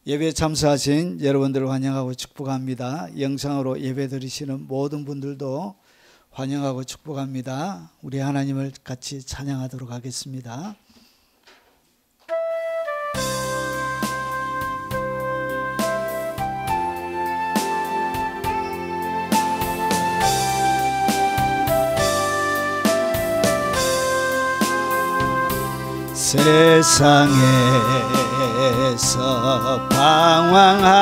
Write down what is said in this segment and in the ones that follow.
예배에 참석하신 여러분들을 환영하고 축복합니다. 영상으로 예배 드리시는 모든 분들도 환영하고 축복합니다. 우리 하나님을 같이 찬양하도록 하겠습니다. 세상에서 방황할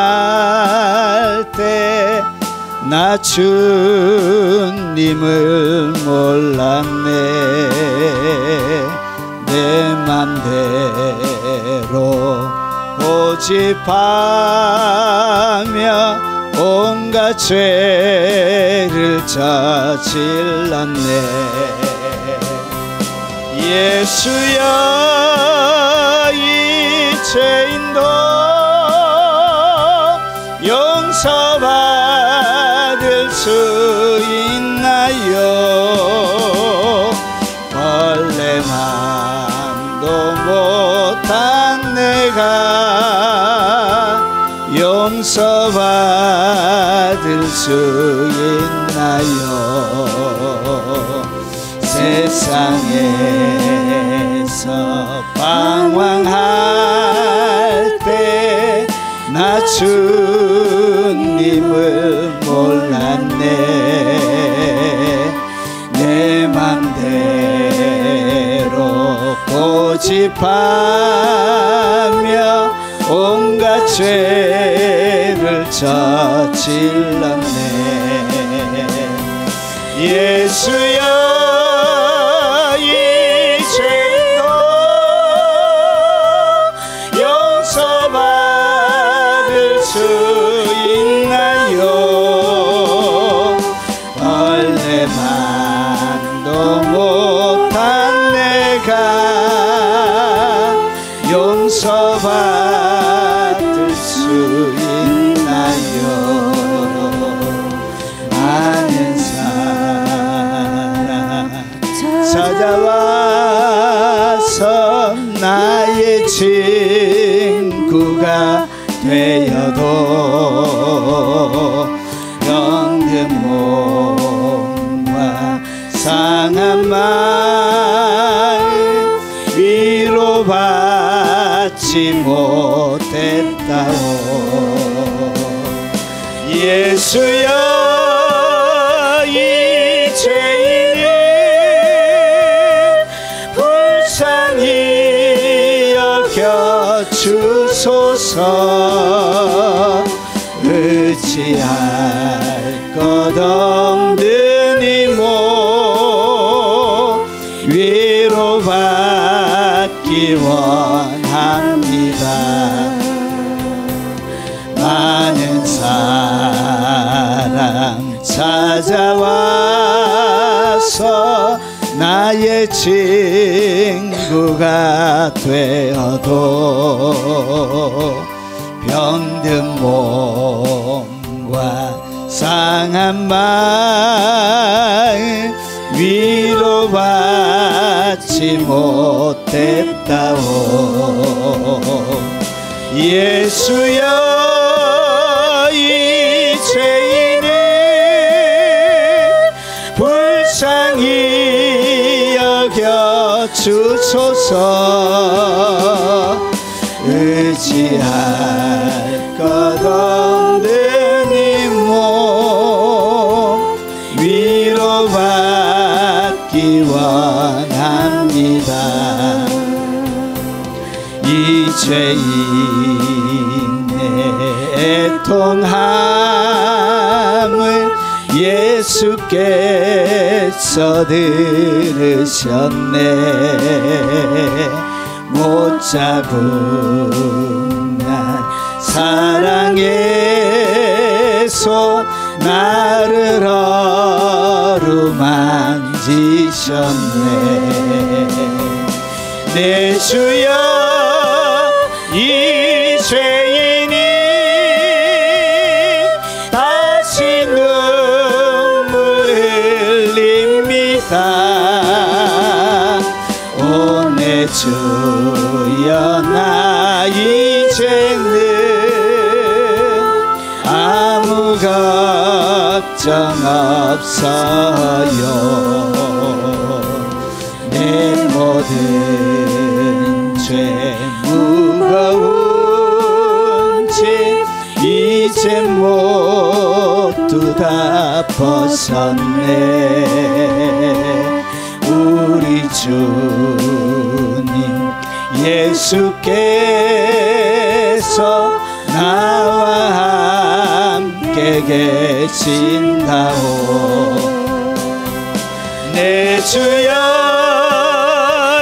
때 나 주님을 몰랐네. 내 맘대로 고집하며 온갖 죄를 저질렀네. 예수여, 이 죄인도 용서받을 수 있나요? 벌레만도 못한 내가 용서받을 수 있나요? 세상에서 방황할 때 나 주님을 몰랐네. 내 맘대로 고집하며 온갖 죄를 저질렀네. 예수여, 수 있나요? 벌레만도 못한 내가 용서받을 수 있나요? 많은 사랑 찾아와서 나의 친구가 되어도 병든 몸과 상한 마음 위로받지 못했다오. 예수여, 이 죄인을 불쌍히 여겨주소서. 의지할 것 없는 이 몸 위로받기 원합니다. 많은 사람 찾아와서 나의 친구가 되어도 병든 몸과 상한 마음 위로받지 못했다오. 예수여, 이 죄인을 불쌍히 여겨주소서. 의지할 것 없는 이 몸 위로받기 원합니다. 이 죄인의 애통함을 예수께서 들으셨네. 못 잡은 날 사랑의 손 나를 어루만지셨네. 내 주여, 이 죄인이 다시 눈물 흘립니다. 오 내 주여, 나 이제는 무각정 앞서요 내 모든 죄 무거운 짐 이제 모두 다 벗었네 우리 주님 예수께서 나와 함께 계신다오 내 주여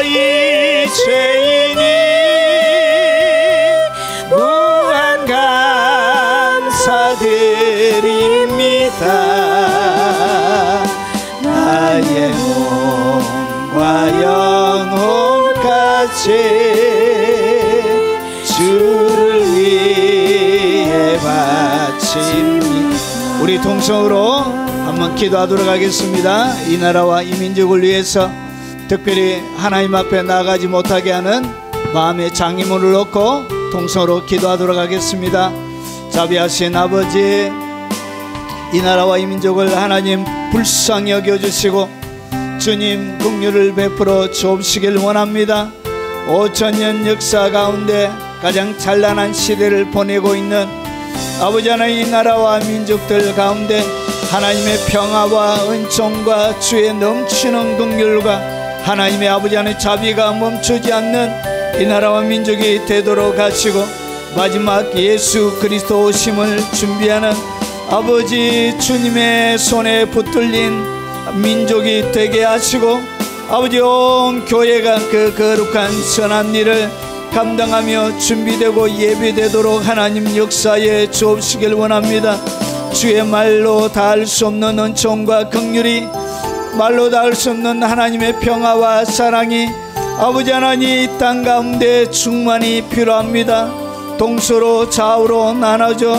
이 죄인이 무한 감사드립니다 나의 몸과 영혼까지 주를 위해 바칩니다. 우리 동성으로 한번 기도하도록 하겠습니다. 이 나라와 이 민족을 위해서 특별히 하나님 앞에 나가지 못하게 하는 마음의 장애물을 놓고 동성으로 기도하도록 하겠습니다. 자비하신 아버지, 이 나라와 이 민족을 하나님 불쌍히 여겨주시고 주님 긍휼을 베풀어 주옵시길 원합니다. 5000년 역사 가운데 가장 찬란한 시대를 보내고 있는 아버지 하나님 이 나라와 민족들 가운데 하나님의 평화와 은총과 주의 넘치는 긍휼과 하나님의 아버지 하나님의 자비가 멈추지 않는 이 나라와 민족이 되도록 하시고 마지막 예수 그리스도 오심을 준비하는 아버지 주님의 손에 붙들린 민족이 되게 하시고 아버지 온 교회가 그 거룩한 선한 일을 감당하며 준비되고 예배되도록 하나님 역사에 주옵시길 원합니다. 주의 말로 닿을 수 없는 은총과 긍휼이 말로 닿을 수 없는 하나님의 평화와 사랑이 아버지 하나님 이 땅 가운데 충만히 필요합니다. 동서로 좌우로 나눠져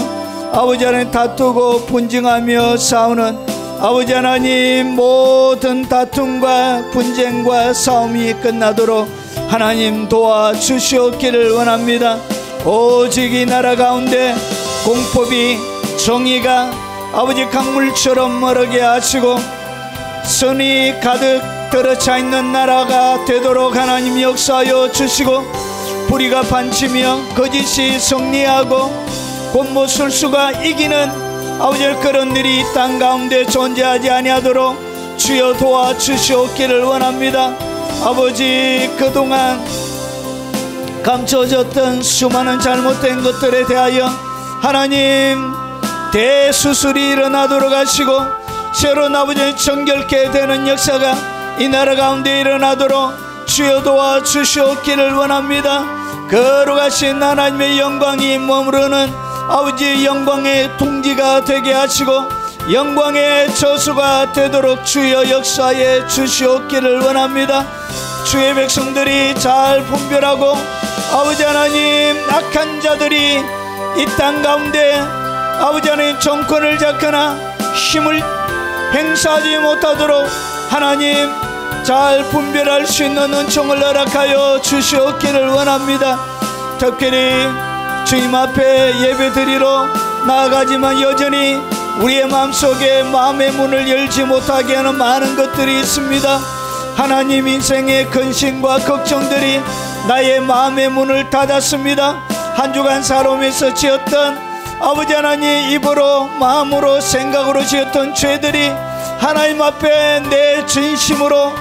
아버지 하나님 다투고 분쟁하며 싸우는 아버지 하나님 모든 다툼과 분쟁과 싸움이 끝나도록 하나님 도와주시옵기를 원합니다. 오직 이 나라 가운데 공법이 정의가 아버지 강물처럼 흐르게 하시고 선이 가득 들어차 있는 나라가 되도록 하나님 역사하여 주시고 불의가 반치며 거짓이 승리하고 곤모술수가 이기는 아버지 그런 일이 땅 가운데 존재하지 아니하도록 주여 도와주시옵기를 원합니다. 아버지 그동안 감춰졌던 수많은 잘못된 것들에 대하여 하나님 대수술이 일어나도록 하시고 새로운 아버지 정결케 되는 역사가 이 나라 가운데 일어나도록 주여 도와주시옵기를 원합니다. 거룩하신 하나님의 영광이 머무르는 아버지 영광의 통지가 되게 하시고 영광의 저수가 되도록 주여 역사에 주시옵기를 원합니다. 주의 백성들이 잘 분별하고 아버지 하나님 악한 자들이 이 땅 가운데 아버지 하나님 정권을 잡거나 힘을 행사하지 못하도록 하나님 잘 분별할 수 있는 은총을 허락하여 주시옵기를 원합니다. 특별히 주님 앞에 예배드리러 나아가지만 여전히 우리의 마음속에 마음의 문을 열지 못하게 하는 많은 것들이 있습니다. 하나님 인생의 근심과 걱정들이 나의 마음의 문을 닫았습니다. 한 주간 살아오면서 지었던 아버지 하나님 입으로 마음으로 생각으로 지었던 죄들이 하나님 앞에 내 진심으로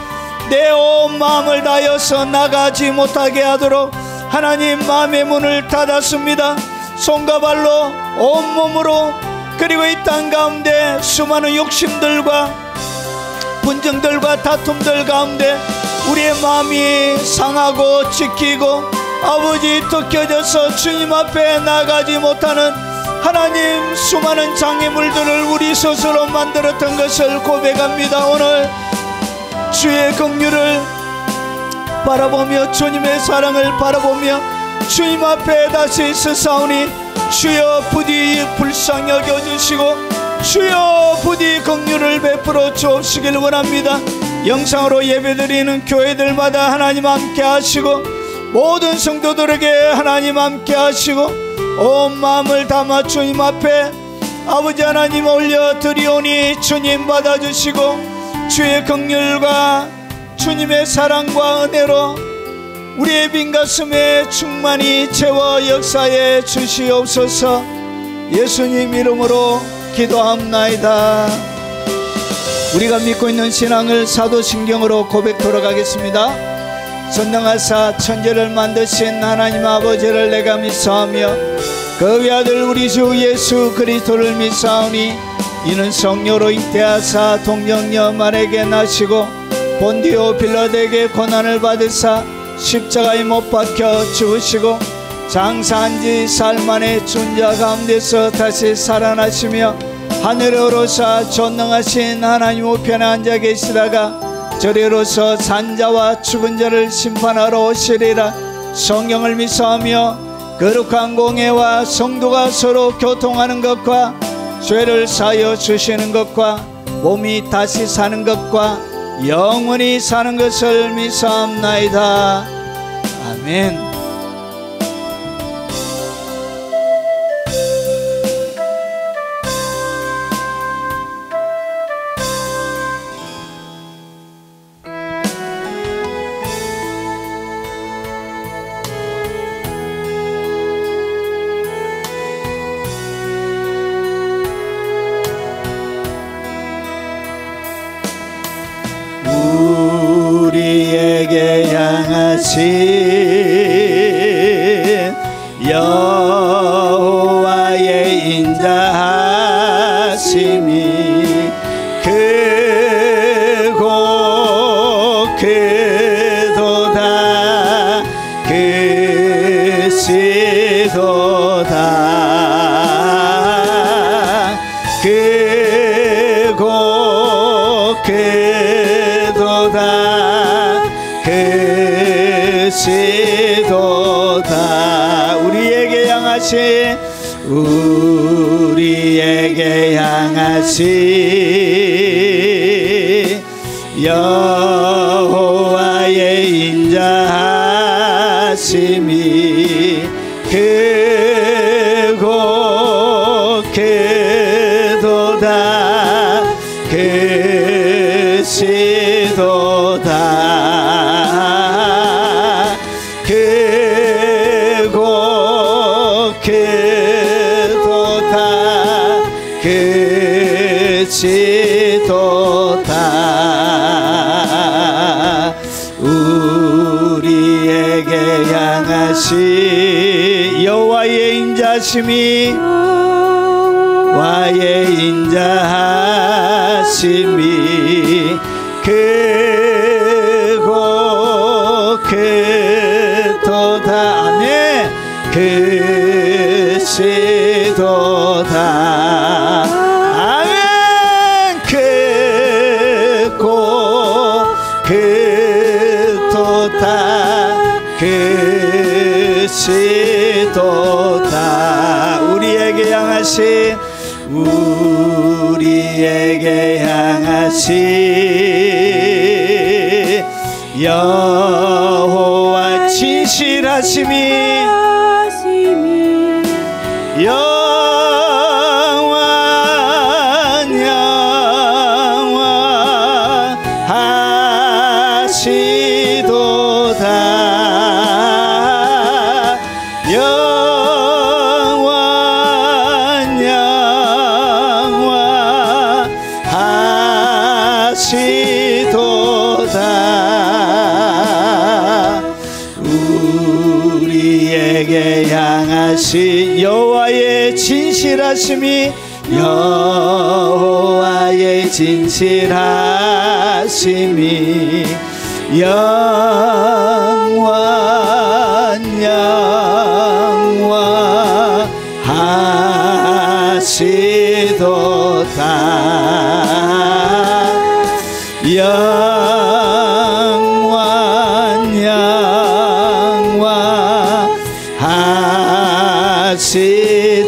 내 온 마음을 다하여서 나가지 못하게 하도록 하나님 마음의 문을 닫았습니다. 손과 발로 온몸으로 그리고 이 땅 가운데 수많은 욕심들과 분쟁들과 다툼들 가운데 우리의 마음이 상하고 지키고 아버지 덮여져서 주님 앞에 나가지 못하는 하나님 수많은 장애물들을 우리 스스로 만들었던 것을 고백합니다. 오늘 주의 긍휼을 바라보며 주님의 사랑을 바라보며 주님 앞에 다시 서사오니 주여 부디 불쌍히 여겨주시고 주여 부디 긍휼을 베풀어 주옵시길 원합니다. 영상으로 예배드리는 교회들마다 하나님 함께 하시고 모든 성도들에게 하나님 함께 하시고 온 마음을 담아 주님 앞에 아버지 하나님 올려드리오니 주님 받아주시고 주의 긍휼과 주님의 사랑과 은혜로 우리의 빈 가슴에 충만히 채워 역사해 주시옵소서. 예수님 이름으로 기도합나이다. 우리가 믿고 있는 신앙을 사도신경으로 고백하러 가겠습니다. 전능하사 천지를 만드신 하나님 아버지를 내가 믿사오며 그 외아들 우리 주 예수 그리스도를 믿사오니 이는 성령으로 잉태하사 동정녀 마리아에게 나시고 본디오 빌라도에게 고난을 받으사 십자가에 못 박혀 죽으시고 장사한 지 사흘 만에 죽은 자 가운데서 다시 살아나시며 하늘에 오르사 전능하신 하나님 우편에 앉아 계시다가 저리로서 산자와 죽은 자를 심판하러 오시리라. 성령을 믿사오며 거룩한 공예와 성도가 서로 교통하는 것과 죄를 사하여 주시는 것과 몸이 다시 사는 것과 영원히 사는 것을 믿사옵나이다. 아멘. 우리에게 향하신 여호와의 인자하심이 크고 크도다 크시도다 크고 크도다 크시도다. 우리에게 향하신 여호와의 인자하심이 크고 크도다 크시도다 크고 크도다 크시도다. 우리에게 향하신 여호와의 인자하심이 와의 인자하심이 크고 크도다. 아멘. 크시도다. 아멘. 크고 크도다 크시도다. 우리에게 향하신 여호와 진실하심이 영원하시도다 영원하시도다. 우리에게 향하신 여호와의 진실하심이 여호와의 진실하심이 영원하시도다.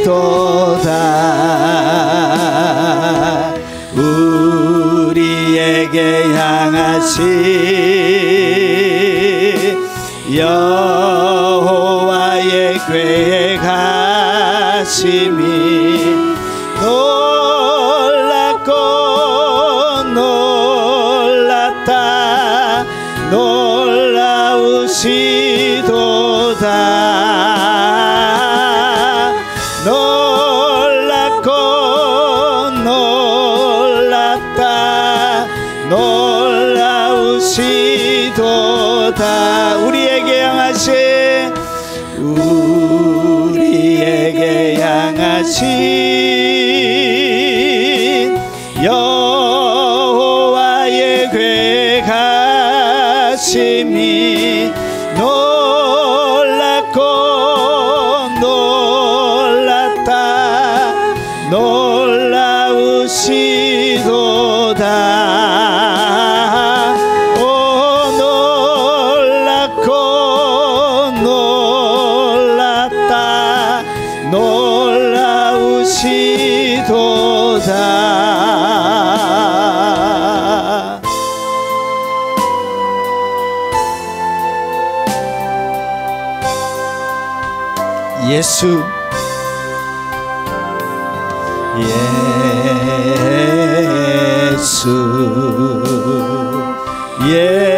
영원하시도다. 우리에게 향하신 여호와의 계획하심이 놀랍고 놀랐다 놀라우시도다 놀랍고 놀랐다 놀라우시도다 우리에게 향하신 여호와의 괴가심이 놀랍고 놀랐다 놀라우시도다 오 놀랍고 놀랐다 놀라우시도다 예수 예수 예수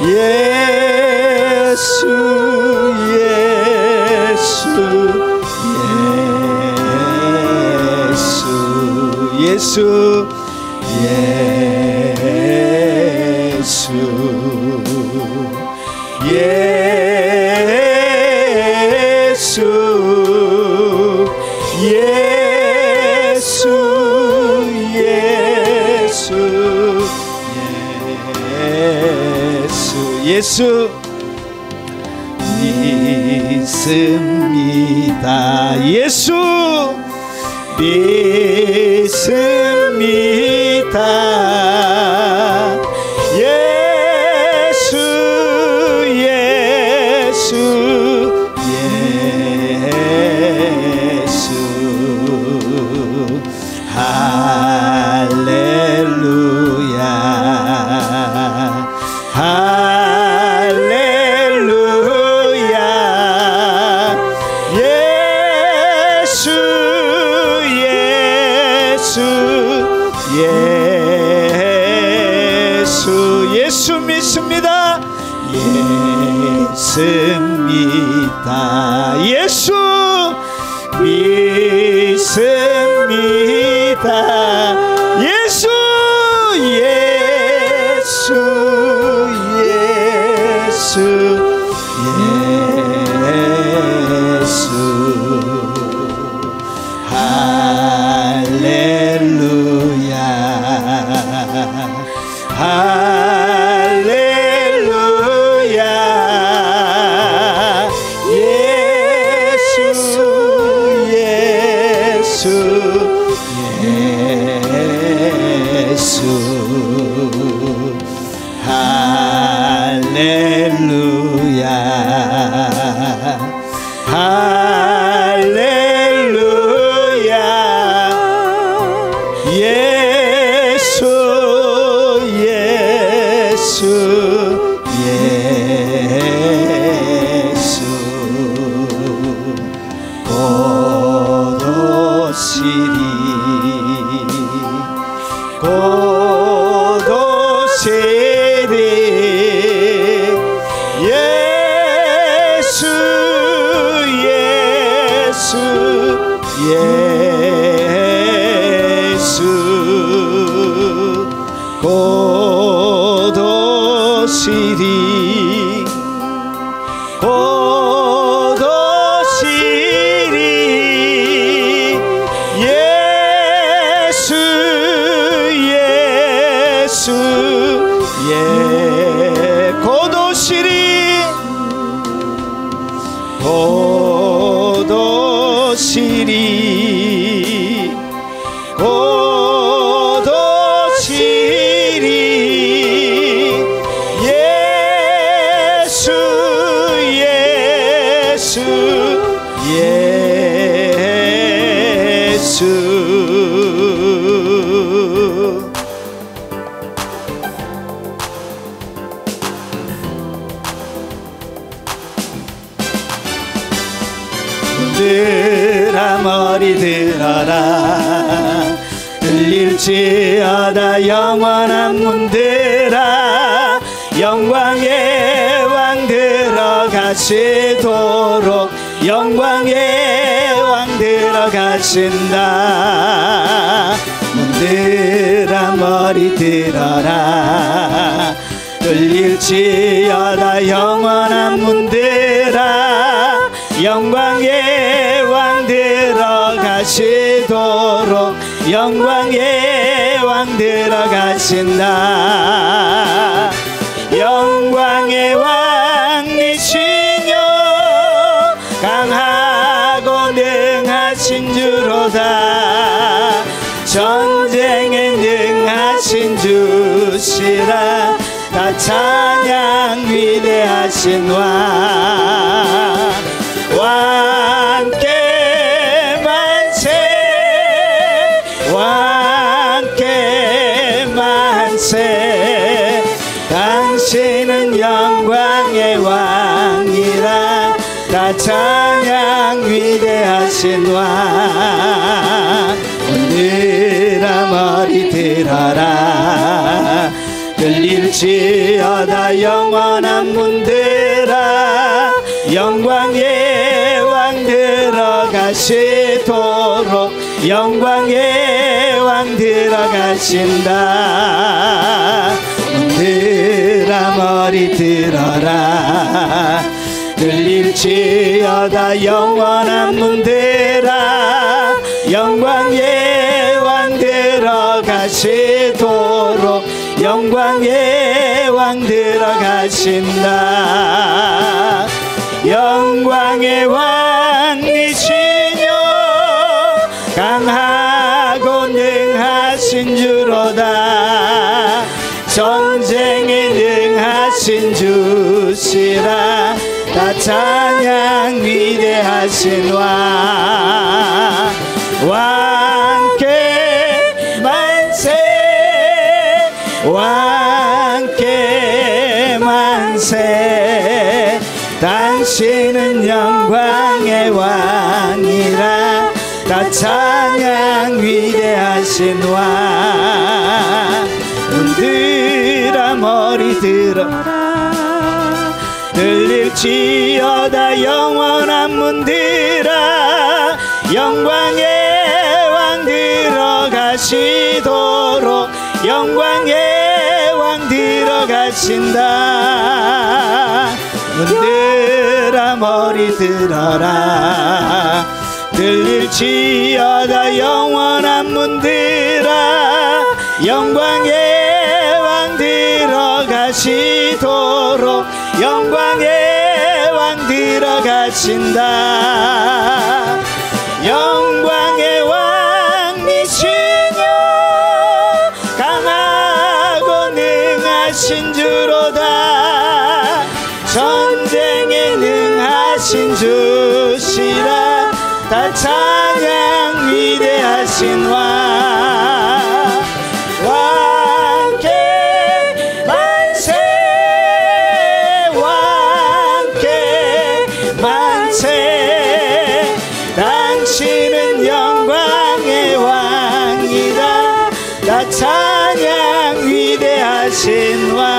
예수 예수 믿습니다. 예수 믿습니다. 예수 예수 예수 할렐루야 할렐루야 예수 예수 예수 예수 믿습니다. 예수입니다. 예수 믿습니다. 예수 예수 예수 예수 할렐루야 할렐루야 예수 예수 예수 할렐루야 할렐루야 예수 예수 예수 곧 오시리 곧 오시리 예수 예수 예수 곧 오시리 곧 오시리 예수 예수 예 곧 오시리 곧 오시리 곧 오시리 예수 예수 예수 문들아 머리 들어라. 들릴지어다 영원한 문들아. 영광의 왕 들어가시도록 영광의 왕 들어가신다. 문들아 머리 들어라. 들릴지어다 영원한 문들아. 영광의 왕 들어가시도록 영광의 왕 들어가신다. 영광의 왕이시뇨 강하고 능하신 주로다. 전쟁에 능하신 주시라. 다 찬양 위대하신 왕. 왕께 만세 왕께 만세. 당신은 영광의 왕이라. 다 찬양 위대하신 왕. 문들아 머리 들어라. 들릴지어다 영원한 문들아. 영광의 왕 들어가시도록 영광의 왕 들어가신다. 문들아 머리 들어라. 들릴지어다 영원한 문들아. 영광의 왕 들어가시도록 영광의 왕 들어가신다. 영광의 왕이시뇨 강하고 능하신 주로다. 전쟁에 능하신 주시라. 다 찬양 위대하신 왕. 왕께 만세 왕께 만세. 당신은 영광의 왕이라. 다 찬양 위대하신 왕. 문들아 머리 들어라. 들릴지어다 영원한 문들아. 영광의 왕 들어가시도록 영광의 왕 들어가신다. 문들아 머리 들어라. 들릴지어다 영원한 문들아. 영광의 왕 들어가시도록 영광의 왕 들어가신다. 영광의 왕이시뇨 강하고 능하신 주로다. 전쟁에 능하신 주시라. 다 찬양 위대하신 왕. 왕께 만세 왕께 만세. 당신은 영광의 왕이다. 다 찬양 위대하신 왕.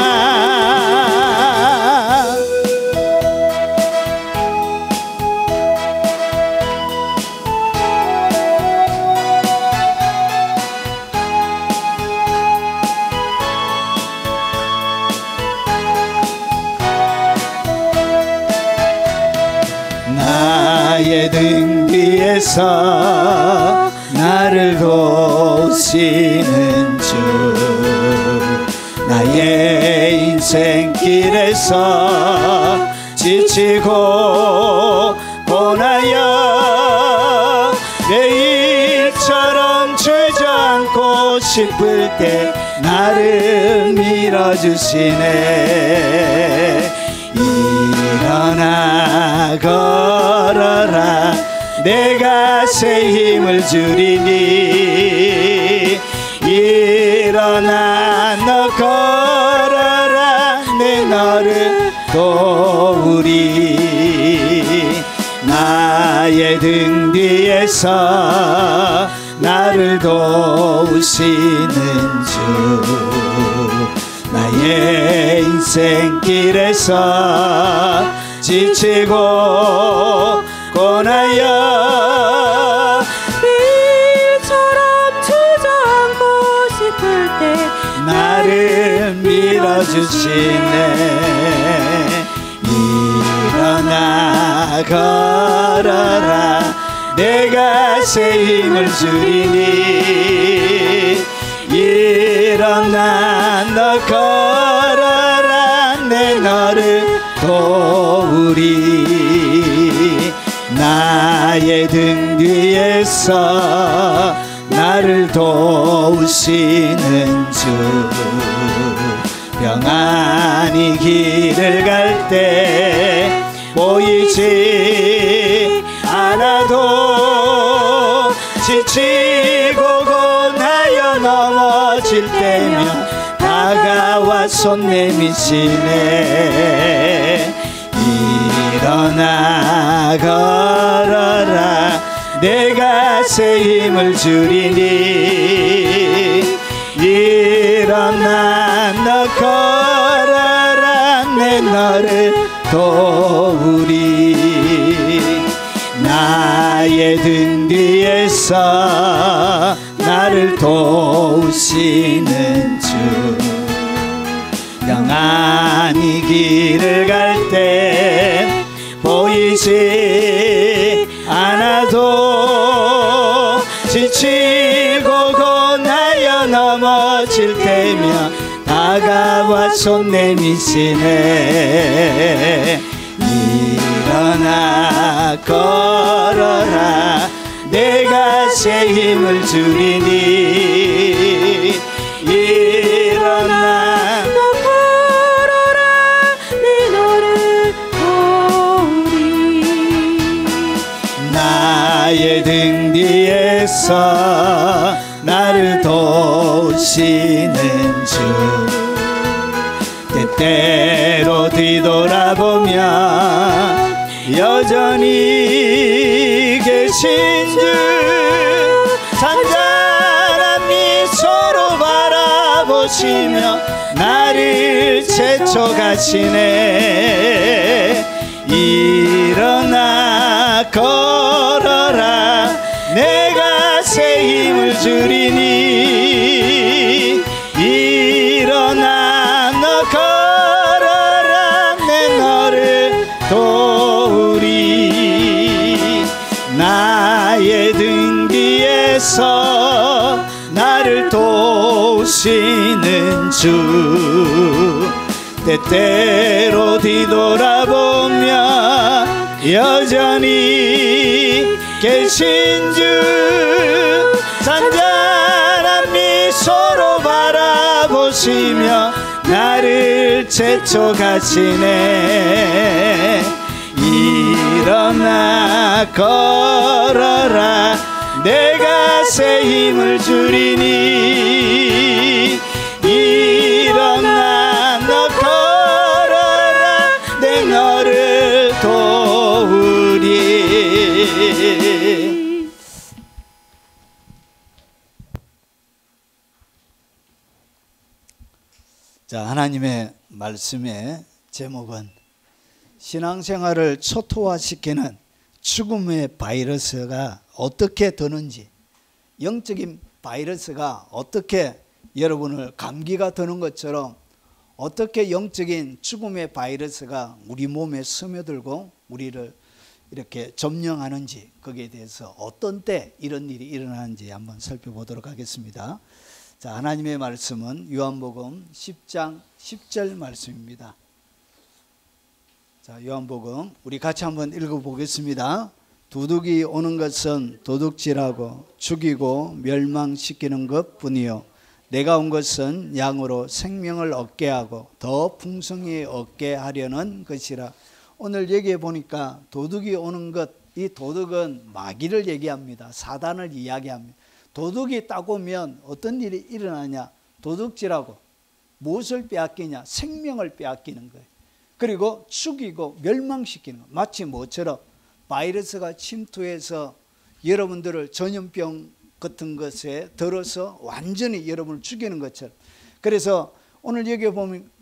나의 등 뒤에서 나를 도우시는 주. 나의 인생길에서 지치고 고나여 내일처럼 주저앉고 싶을 때 나를 밀어주시네. 일어나 걸어라. 내가 새 힘을 주리니. 일어나 너 걸어라. 내 너를 도우리. 나의 나의 등 뒤에서 나를 도우시는 주, 나의 인생길에서 지치고 고나여 비처럼 주저앉고 싶을 때 나를 밀어주시네. 일어나 걸어라, 내가 새 힘을 주리니. 일어나 너 걸어라, 내 너를 도우리. 나의 등 뒤에서 나를 도우시는 주, 평안히 길을 갈 때 보이지 않아도 지치고 고나여 넘어질 때면 다가와 손 내미시네. 일어나 걸어라, 내가 새 힘을 주리니. 일어나 너 걸어라, 내 너를 도우리. 나의 등 뒤에서 나를 도우시는 주, 평안히 길을 갈 때 보이지 않아도 지치고 고나여 넘어질 때면 다가와 손 내미시네. 일어나 걸어라, 내가 새 힘을 주리니. 일어나 너 걸어라, 내 너를 도우리. 나의 등 뒤에서 나를 도우시는 주, 때때로 뒤돌아보면 여전히 계신 주, 잔잔한 미소로 바라보시며 나를 제쳐가시네. 일어나 걸어라, 내가 새 힘을 주리니. 일어나 너 걸어라, 내 너를 도우리. 나의 등 뒤에서 나를 도우시는 주, 때때로 뒤돌아보면 여전히 계신 주, 잔잔한 미소로 바라보시며 나를 제쳐가시네. 일어나 걸어라, 내가 새 힘을 주리니. 일어나 너 걸어라, 내 너를 도우리. 자, 하나님의 말씀의 제목은 신앙생활을 초토화시키는 죽음의 바이러스가 어떻게 드는지, 영적인 바이러스가 어떻게 여러분을 감기가 드는 것처럼 어떻게 영적인 죽음의 바이러스가 우리 몸에 스며들고 우리를 이렇게 점령하는지, 거기에 대해서 어떤 때 이런 일이 일어나는지 한번 살펴보도록 하겠습니다. 자, 하나님의 말씀은 요한복음 10장 10절 말씀입니다. 자, 요한복음 우리 같이 한번 읽어보겠습니다. 도둑이 오는 것은 도둑질하고 죽이고 멸망시키는 것뿐이요, 내가 온 것은 양으로 생명을 얻게 하고 더 풍성히 얻게 하려는 것이라. 오늘 얘기해 보니까 도둑이 오는 것, 이 도둑은 마귀를 얘기합니다. 사단을 이야기합니다. 도둑이 딱 오면 어떤 일이 일어나냐? 도둑질하고 무엇을 빼앗기냐? 생명을 빼앗기는 거예요. 그리고 죽이고 멸망시키는 거. 마치 뭐처럼? 바이러스가 침투해서 여러분들을 전염병 같은 것에 들어서 완전히 여러분을 죽이는 것처럼. 그래서 오늘 여기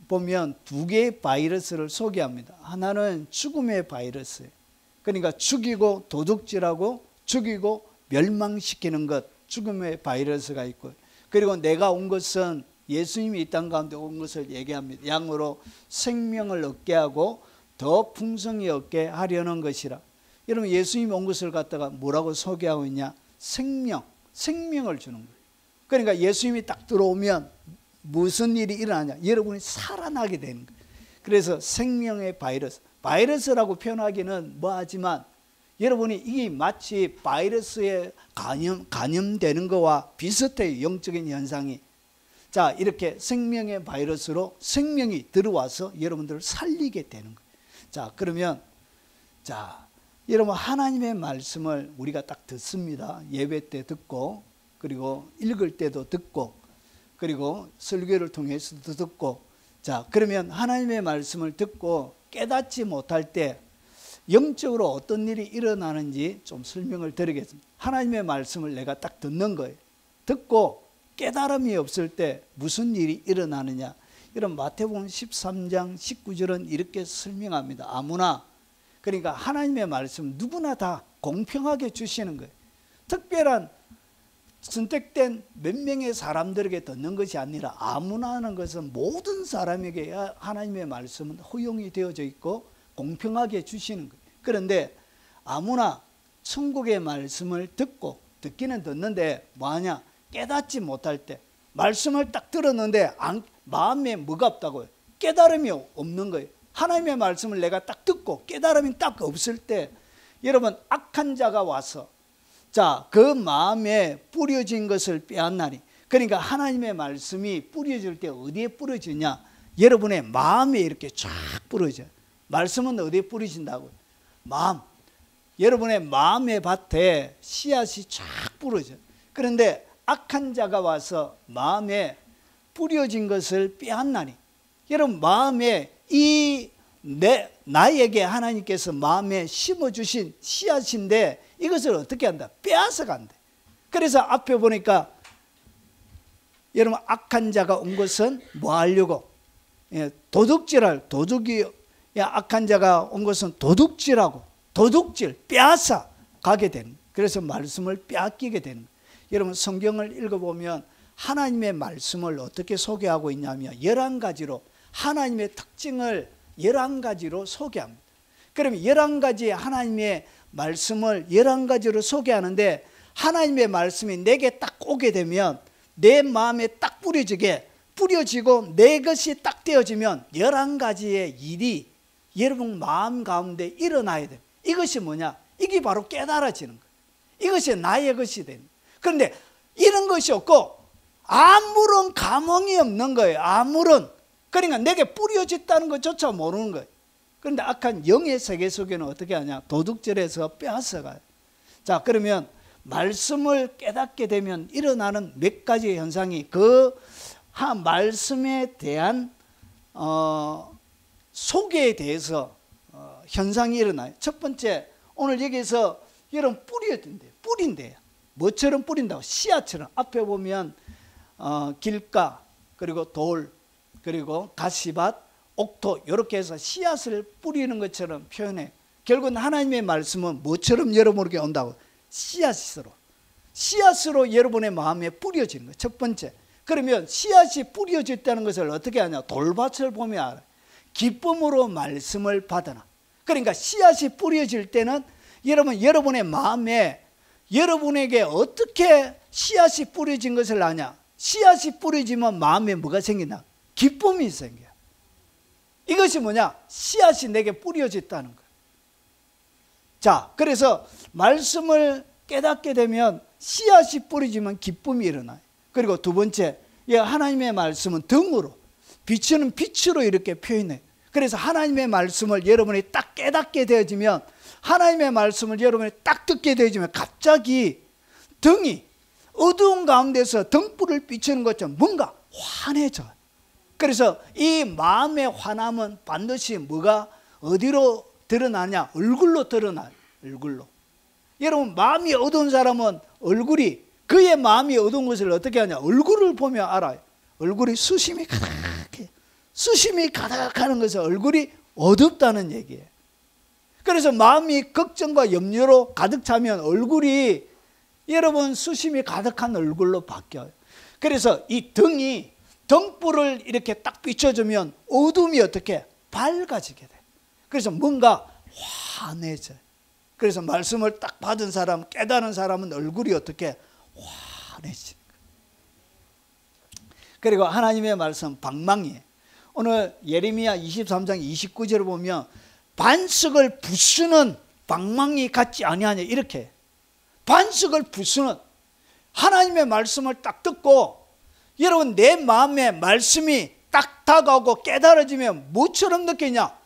보면 두 개의 바이러스를 소개합니다. 하나는 죽음의 바이러스예요. 그러니까 죽이고 도둑질하고 죽이고 멸망시키는 것, 죽음의 바이러스가 있고, 그리고 내가 온 것은 예수님이 이 땅 가운데 온 것을 얘기합니다. 양으로 생명을 얻게 하고 더 풍성히 얻게 하려는 것이라. 여러분, 예수님이 온 것을 갖다가 뭐라고 소개하고 있냐? 생명을 주는 거예요. 그러니까 예수님이 딱 들어오면 무슨 일이 일어나냐? 여러분이 살아나게 되는 거예요. 그래서 생명의 바이러스라고 표현하기는 뭐하지만 여러분이 이게 마치 바이러스에 감염되는 것과 비슷해요. 영적인 현상이. 자, 이렇게 생명의 바이러스로 생명이 들어와서 여러분들을 살리게 되는 거예요. 자, 그러면 여러분, 하나님의 말씀을 우리가 딱 듣습니다. 예배 때 듣고, 그리고 읽을 때도 듣고, 그리고 설교를 통해서도 듣고. 자, 그러면 하나님의 말씀을 듣고 깨닫지 못할 때 영적으로 어떤 일이 일어나는지 좀 설명을 드리겠습니다. 하나님의 말씀을 내가 딱 듣는 거예요. 듣고 깨달음이 없을 때 무슨 일이 일어나느냐? 이런 마태복음 13장 19절은 이렇게 설명합니다. 아무나, 그러니까 하나님의 말씀 누구나 다 공평하게 주시는 거예요. 특별한 선택된 몇 명의 사람들에게 듣는 것이 아니라 아무나 하는 것은 모든 사람에게 하나님의 말씀은 허용이 되어져 있고 공평하게 주시는 거예요. 그런데 아무나 천국의 말씀을 듣기는 듣는데 뭐하냐? 깨닫지 못할 때, 말씀을 딱 들었는데 마음에 뭐가 없다고요? 깨달음이 없는 거예요. 하나님의 말씀을 내가 딱 듣고 깨달음이 딱 없을 때, 여러분, 악한 자가 와서 그 마음에 뿌려진 것을 빼앗나니. 그러니까 하나님의 말씀이 뿌려질 때 어디에 뿌려지냐? 여러분의 마음에 이렇게 쫙 뿌려져요. 말씀은 어디에 뿌려진다고요? 마음. 여러분의 마음의 밭에 씨앗이 쫙 뿌려져요. 그런데 악한 자가 와서 마음에 뿌려진 것을 빼앗나니. 여러분, 마음에 나에게 하나님께서 마음에 심어주신 씨앗인데 이것을 어떻게 한다? 빼앗아 간다. 그래서 앞에 보니까 여러분, 악한 자가 온 것은 뭐 하려고? 도둑이 악한 자가 온 것은 도둑질, 빼앗아 가게 되는. 그래서 말씀을 빼앗기게 되는. 여러분, 성경을 읽어보면 하나님의 말씀을 어떻게 소개하고 있냐면 11가지로 하나님의 특징을 11가지로 소개합니다. 그러면 11가지 하나님의 말씀을 11가지로 소개하는데, 하나님의 말씀이 내게 딱 오게 되면 내 마음에 딱 뿌려지고 내 것이 딱 되어지면 11가지의 일이 여러분 마음 가운데 일어나야 돼요. 이것이 뭐냐? 이게 바로 깨달아지는 거예요. 이것이 나의 것이 되는 거예요. 그런데 이런 것이 없고 아무런 감흥이 없는 거예요. 그러니까 내게 뿌려졌다는 것조차 모르는 거예요. 그런데 악한 영의 세계 속에는 어떻게 하냐? 도둑질해서 빼앗아가요. 자, 그러면 말씀을 깨닫게 되면 일어나는 몇 가지 현상이 말씀에 대한 소개에 대해서 현상이 일어나요. 첫 번째, 오늘 여기서 여러분 뿌린대요. 뭐처럼 뿌린다고? 씨앗처럼. 앞에 보면 길가, 그리고 돌, 그리고 가시밭, 옥토, 이렇게 해서 씨앗을 뿌리는 것처럼 표현해. 결국은 하나님의 말씀은 뭐처럼 여러분에게 온다고? 씨앗으로 여러분의 마음에 뿌려지는 거예요. 첫 번째. 그러면 씨앗이 뿌려졌다는 것을 어떻게 하냐? 돌밭을 보면 알아요. 기쁨으로 말씀을 받아라. 그러니까 씨앗이 뿌려질 때는 여러분의 마음에 여러분에게 어떻게 씨앗이 뿌려진 것을 아냐? 씨앗이 뿌려지면 마음에 뭐가 생기나? 기쁨이 생겨요. 이것이 뭐냐? 씨앗이 내게 뿌려졌다는 거예요. 자, 그래서 말씀을 깨닫게 되면 씨앗이 뿌려지면 기쁨이 일어나요. 그리고 두 번째, 하나님의 말씀은 등으로, 비추는 빛으로 이렇게 표현해요. 그래서 하나님의 말씀을 여러분이 딱 깨닫게 되어지면, 하나님의 말씀을 여러분이 딱 듣게 되어지면 갑자기 등이 어두운 가운데서 등불을 비추는 것처럼 뭔가 환해져요. 그래서 이 마음의 환함은 반드시 뭐가 어디로 드러나냐? 얼굴로 드러나요. 얼굴로. 여러분 마음이 어두운 사람은 얼굴이 그의 마음이 어두운 것을 어떻게 하냐? 얼굴을 보면 알아요. 얼굴이 수심이 가득해. 수심이 가득하는 것은 얼굴이 어둡다는 얘기예요. 그래서 마음이 걱정과 염려로 가득 차면 얼굴이 여러분 수심이 가득한 얼굴로 바뀌어요. 그래서 이 등이 등불을 이렇게 딱 비춰주면 어둠이 어떻게 밝아지게 돼. 그래서 뭔가 환해져요. 그래서 말씀을 딱 받은 사람, 깨달은 사람은 얼굴이 어떻게 환해지는 거예요. 그리고 하나님의 말씀 방망이에요. 오늘 예레미야 23장 29절을 보면 반석을 부수는 방망이 같지 아니하냐 이렇게. 반석을 부수는 하나님의 말씀을 딱 듣고 여러분 내 마음에 말씀이 딱 다가오고 깨달아지면 뭐처럼 느끼냐?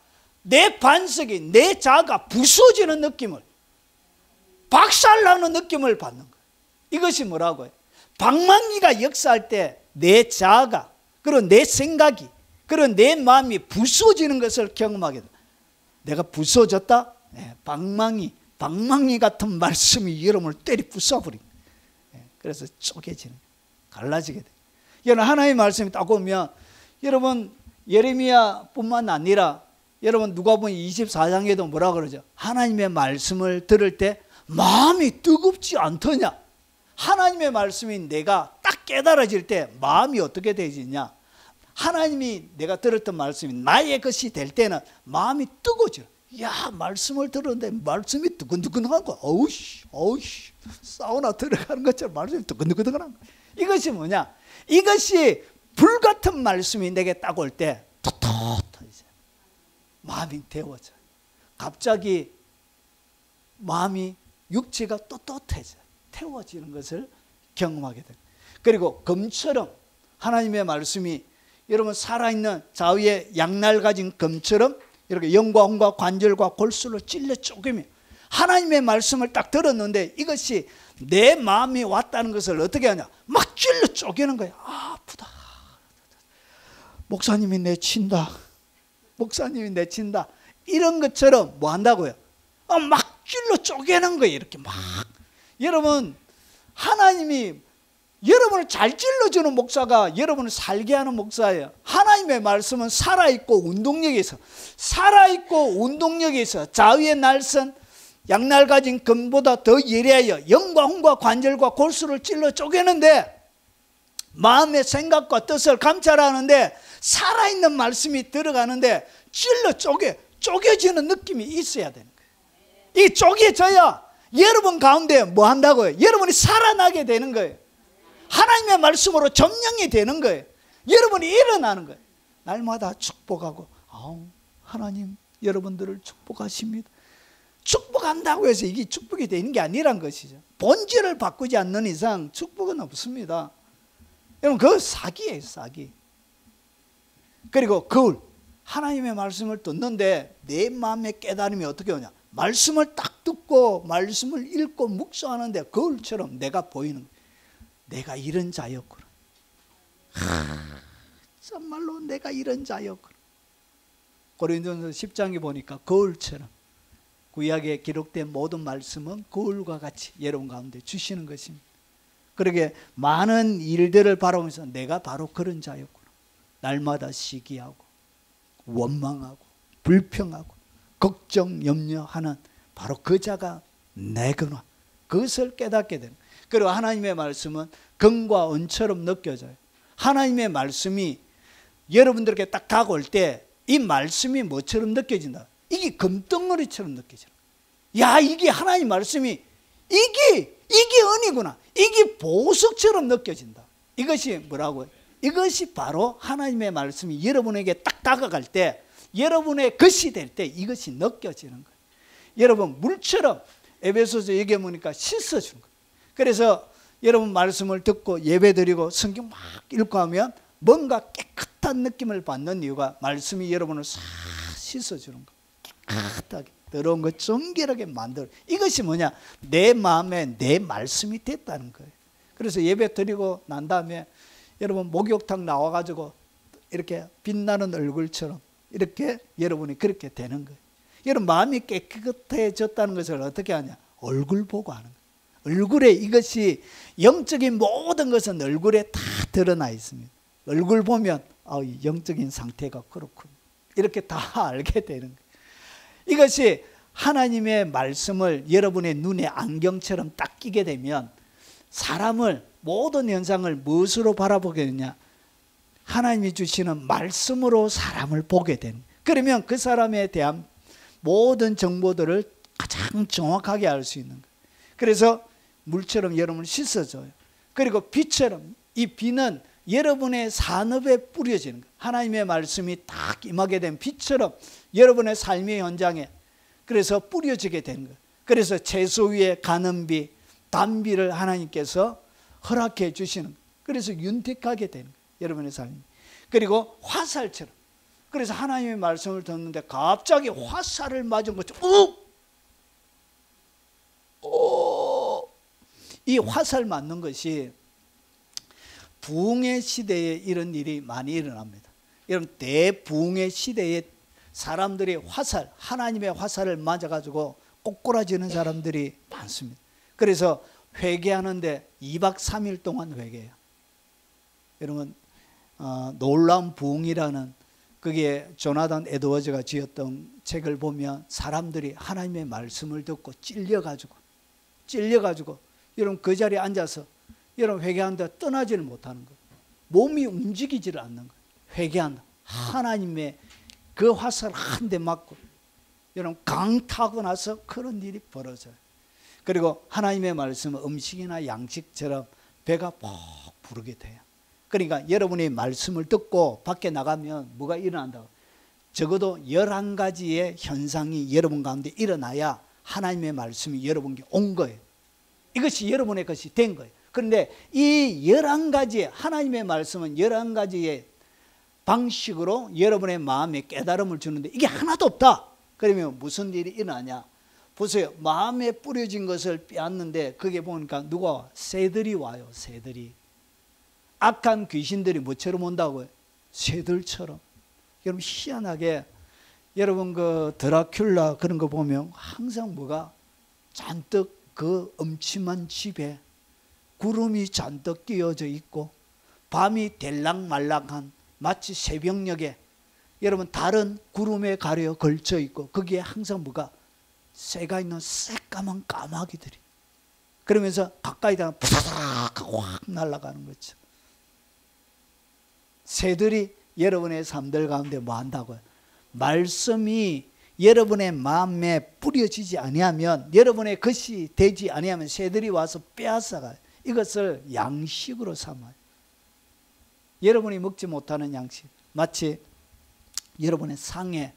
내 반석이 내 자아가 부서지는 느낌을, 박살나는 느낌을 받는 거예요. 이것이 뭐라고요? 방망이가 역사할 때 내 자아가 그리고 내 생각이 그리고 내 마음이 부서지는 것을 경험하게 돼. 내가 부서졌다? 네, 방망이 같은 말씀이 여러분을 때리 부숴버린 거예요. 네, 그래서 쪼개지는 거예요. 갈라지게 돼요. 여러분 하나님의 말씀이 딱 오면 여러분 예레미야뿐만 아니라 여러분 누가복음 24장에도 뭐라 그러죠? 하나님의 말씀을 들을 때 마음이 뜨겁지 않더냐? 하나님의 말씀이 내가 딱 깨달아질 때 마음이 어떻게 되지냐? 하나님이 내가 들었던 말씀이 나의 것이 될 때는 마음이 뜨거워져. 야, 말씀을 들었는데 말씀이 뜨끈뜨끈한 거야. 어우씨 사우나 들어가는 것처럼 말씀이 뜨끈뜨끈한 거야. 이것이 뭐냐? 이것이 불같은 말씀이 내게 딱 올 때 떳떳해져. 마음이 데워져. 갑자기 마음이 육체가 떳떳해져. 태워지는 것을 경험하게 됩니다. 그리고 검처럼 하나님의 말씀이 여러분 살아있는 좌우에 양날 가진 검처럼 이렇게 영과 혼과 관절과 골수를 찔러 쪼개며 하나님의 말씀을 딱 들었는데 이것이 내 마음이 왔다는 것을 어떻게 하냐? 막 찔러 쪼개는 거야. 아프다. 목사님이 내친다. 목사님이 내친다. 이런 것처럼 뭐 한다고요? 막 찔러 쪼개는 거예요. 이렇게 막. 여러분 하나님이 여러분을 잘 찔러주는 목사가 여러분을 살게 하는 목사예요. 하나님의 말씀은 살아있고 운동력이 있어. 살아있고 운동력이 있어. 좌우의 날선 양날 가진 금보다 더 예리하여 영과 혼과 관절과 골수를 찔러 쪼개는데 마음의 생각과 뜻을 감찰하는데 살아있는 말씀이 들어가는데 찔러 쪼개지는 느낌이 있어야 되는 거예요. 이 쪼개져야 여러분 가운데 뭐 한다고요? 여러분이 살아나게 되는 거예요. 하나님의 말씀으로 점령이 되는 거예요. 여러분이 일어나는 거예요. 날마다 축복하고 하나님 여러분들을 축복하십니다. 축복한다고 해서 이게 축복이 되는 게 아니란 것이죠. 본질을 바꾸지 않는 이상 축복은 없습니다. 여러분 그거 사기예요, 사기. 그리고 거울, 하나님의 말씀을 듣는데 내 마음의 깨달음이 어떻게 오냐? 말씀을 딱 듣고 말씀을 읽고 묵상하는데 거울처럼 내가 보이는 거예요. 내가 이런 자였구나. 정말로 내가 이런 자였구나. 고린도전서 10장에 보니까 거울처럼 구약에 기록된 모든 말씀은 거울과 같이 여러분 가운데 주시는 것입니다. 그러게 많은 일들을 바라보면서 내가 바로 그런 자였구나. 날마다 시기하고 원망하고 불평하고 걱정 염려하는 바로 그 자가 내구나. 그것을 깨닫게 되는 거예요. 그리고 하나님의 말씀은 금과 은처럼 느껴져요. 하나님의 말씀이 여러분들에게 딱 다가올 때 이 말씀이 뭐처럼 느껴진다? 이게 금덩어리처럼 느껴져요. 야, 이게 하나님 말씀이 이게 은이구나. 이게 보석처럼 느껴진다. 이것이 뭐라고요? 이것이 바로 하나님의 말씀이 여러분에게 딱 다가갈 때 여러분의 것이 될 때 이것이 느껴지는 거예요. 여러분 물처럼 에베소서 얘기해 보니까 씻어주는 거예요. 그래서 여러분 말씀을 듣고 예배드리고 성경 막 읽고 하면 뭔가 깨끗한 느낌을 받는 이유가 말씀이 여러분을 싹 씻어주는 거예요. 깨끗하게 더러운 것 정결하게 만들어. 이것이 뭐냐? 내 마음에 내 말씀이 됐다는 거예요. 그래서 예배 드리고 난 다음에 여러분 목욕탕 나와가지고 이렇게 빛나는 얼굴처럼 이렇게 여러분이 그렇게 되는 거예요. 여러분 마음이 깨끗해졌다는 것을 어떻게 하냐? 얼굴 보고 하는 거예요. 얼굴에 이것이 영적인 모든 것은 얼굴에 다 드러나 있습니다. 얼굴 보면 영적인 상태가 그렇군. 이렇게 다 알게 되는 거예요. 이것이 하나님의 말씀을 여러분의 눈에 안경처럼 딱 끼게 되면 사람을 모든 현상을 무엇으로 바라보게 되냐? 하나님이 주시는 말씀으로 사람을 보게 되는 거예요. 그러면 그 사람에 대한 모든 정보들을 가장 정확하게 알 수 있는 거예요. 그래서 물처럼 여러분을 씻어줘요. 그리고 비처럼 이 비는 여러분의 산업에 뿌려지는 거예요. 하나님의 말씀이 딱 임하게 된 비처럼 여러분의 삶의 현장에 그래서 뿌려지게 되는 거예요. 그래서 채소 위에 가는 비, 단비를 하나님께서 허락해 주시는 거예요. 그래서 윤택하게 되는 거예요. 여러분의 삶이. 그리고 화살처럼. 그래서 하나님의 말씀을 듣는데 갑자기 화살을 맞은 것처럼 이 화살 맞는 것이 부흥의 시대에 이런 일이 많이 일어납니다. 여러분 대부흥의 시대에 사람들이 화살, 하나님의 화살을 맞아가지고 꼬꾸라지는 사람들이 많습니다. 그래서 회개하는데 2박 3일 동안 회개해요. 여러분 놀라운 부흥이라는 그게 조나단 에드워즈가 지었던 책을 보면 사람들이 하나님의 말씀을 듣고 찔려가지고 여러분 그 자리에 앉아서 여러분 회개한다 떠나지를 못하는 거예요. 몸이 움직이지를 않는 거예요. 회개한다. 하나님의 그 화살 한 대 맞고 여러분 강타하고 나서 그런 일이 벌어져요. 그리고 하나님의 말씀은 음식이나 양식처럼 배가 퍽 부르게 돼요. 그러니까 여러분이 말씀을 듣고 밖에 나가면 뭐가 일어난다고? 적어도 11가지의 현상이 여러분 가운데 일어나야 하나님의 말씀이 여러분께 온 거예요. 이것이 여러분의 것이 된 거예요. 그런데 이 11가지 하나님의 말씀은 11가지의 방식으로 여러분의 마음에 깨달음을 주는데 이게 하나도 없다. 그러면 무슨 일이 일어나냐? 보세요. 마음에 뿌려진 것을 빼앗는데 그게 보니까 누가 와? 새들이 와요. 새들이. 악한 귀신들이 뭐처럼 온다고요? 새들처럼. 여러분 희한하게 여러분 그 드라큘라 그런 거 보면 항상 뭐가 잔뜩 그 음침한 집에 구름이 잔뜩 끼어져 있고 밤이 될락말락한 마치 새벽녘에 여러분 다른 구름에 가려 걸쳐 있고 거기에 항상 뭐가 새가 있는 새까만 까마귀들이 그러면서 가까이 가면 푸사삭 확 날아가는 거죠. 새들이 여러분의 삶들 가운데 뭐 한다고요? 말씀이 여러분의 마음에 뿌려지지 아니하면 여러분의 것이 되지 아니하면 새들이 와서 빼앗아가요. 이것을 양식으로 삼아요. 여러분이 먹지 못하는 양식. 마치 여러분의 상에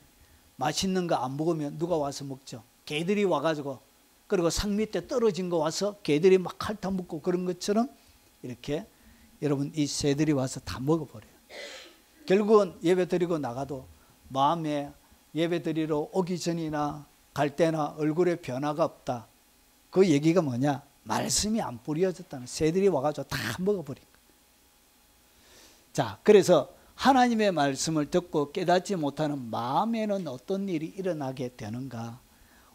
맛있는 거 안 먹으면 누가 와서 먹죠? 개들이 와가지고 그리고 상 밑에 떨어진 거 와서 개들이 막 핥아 먹고 그런 것처럼 이렇게 여러분 이 새들이 와서 다 먹어버려요. 결국은 예배 드리고 나가도 마음에 예배 드리러 오기 전이나 갈 때나 얼굴에 변화가 없다. 그 얘기가 뭐냐? 말씀이 안 뿌려졌다는 새들이 와가지고 다 먹어버린 거예요. 자, 그래서 하나님의 말씀을 듣고 깨닫지 못하는 마음에는 어떤 일이 일어나게 되는가?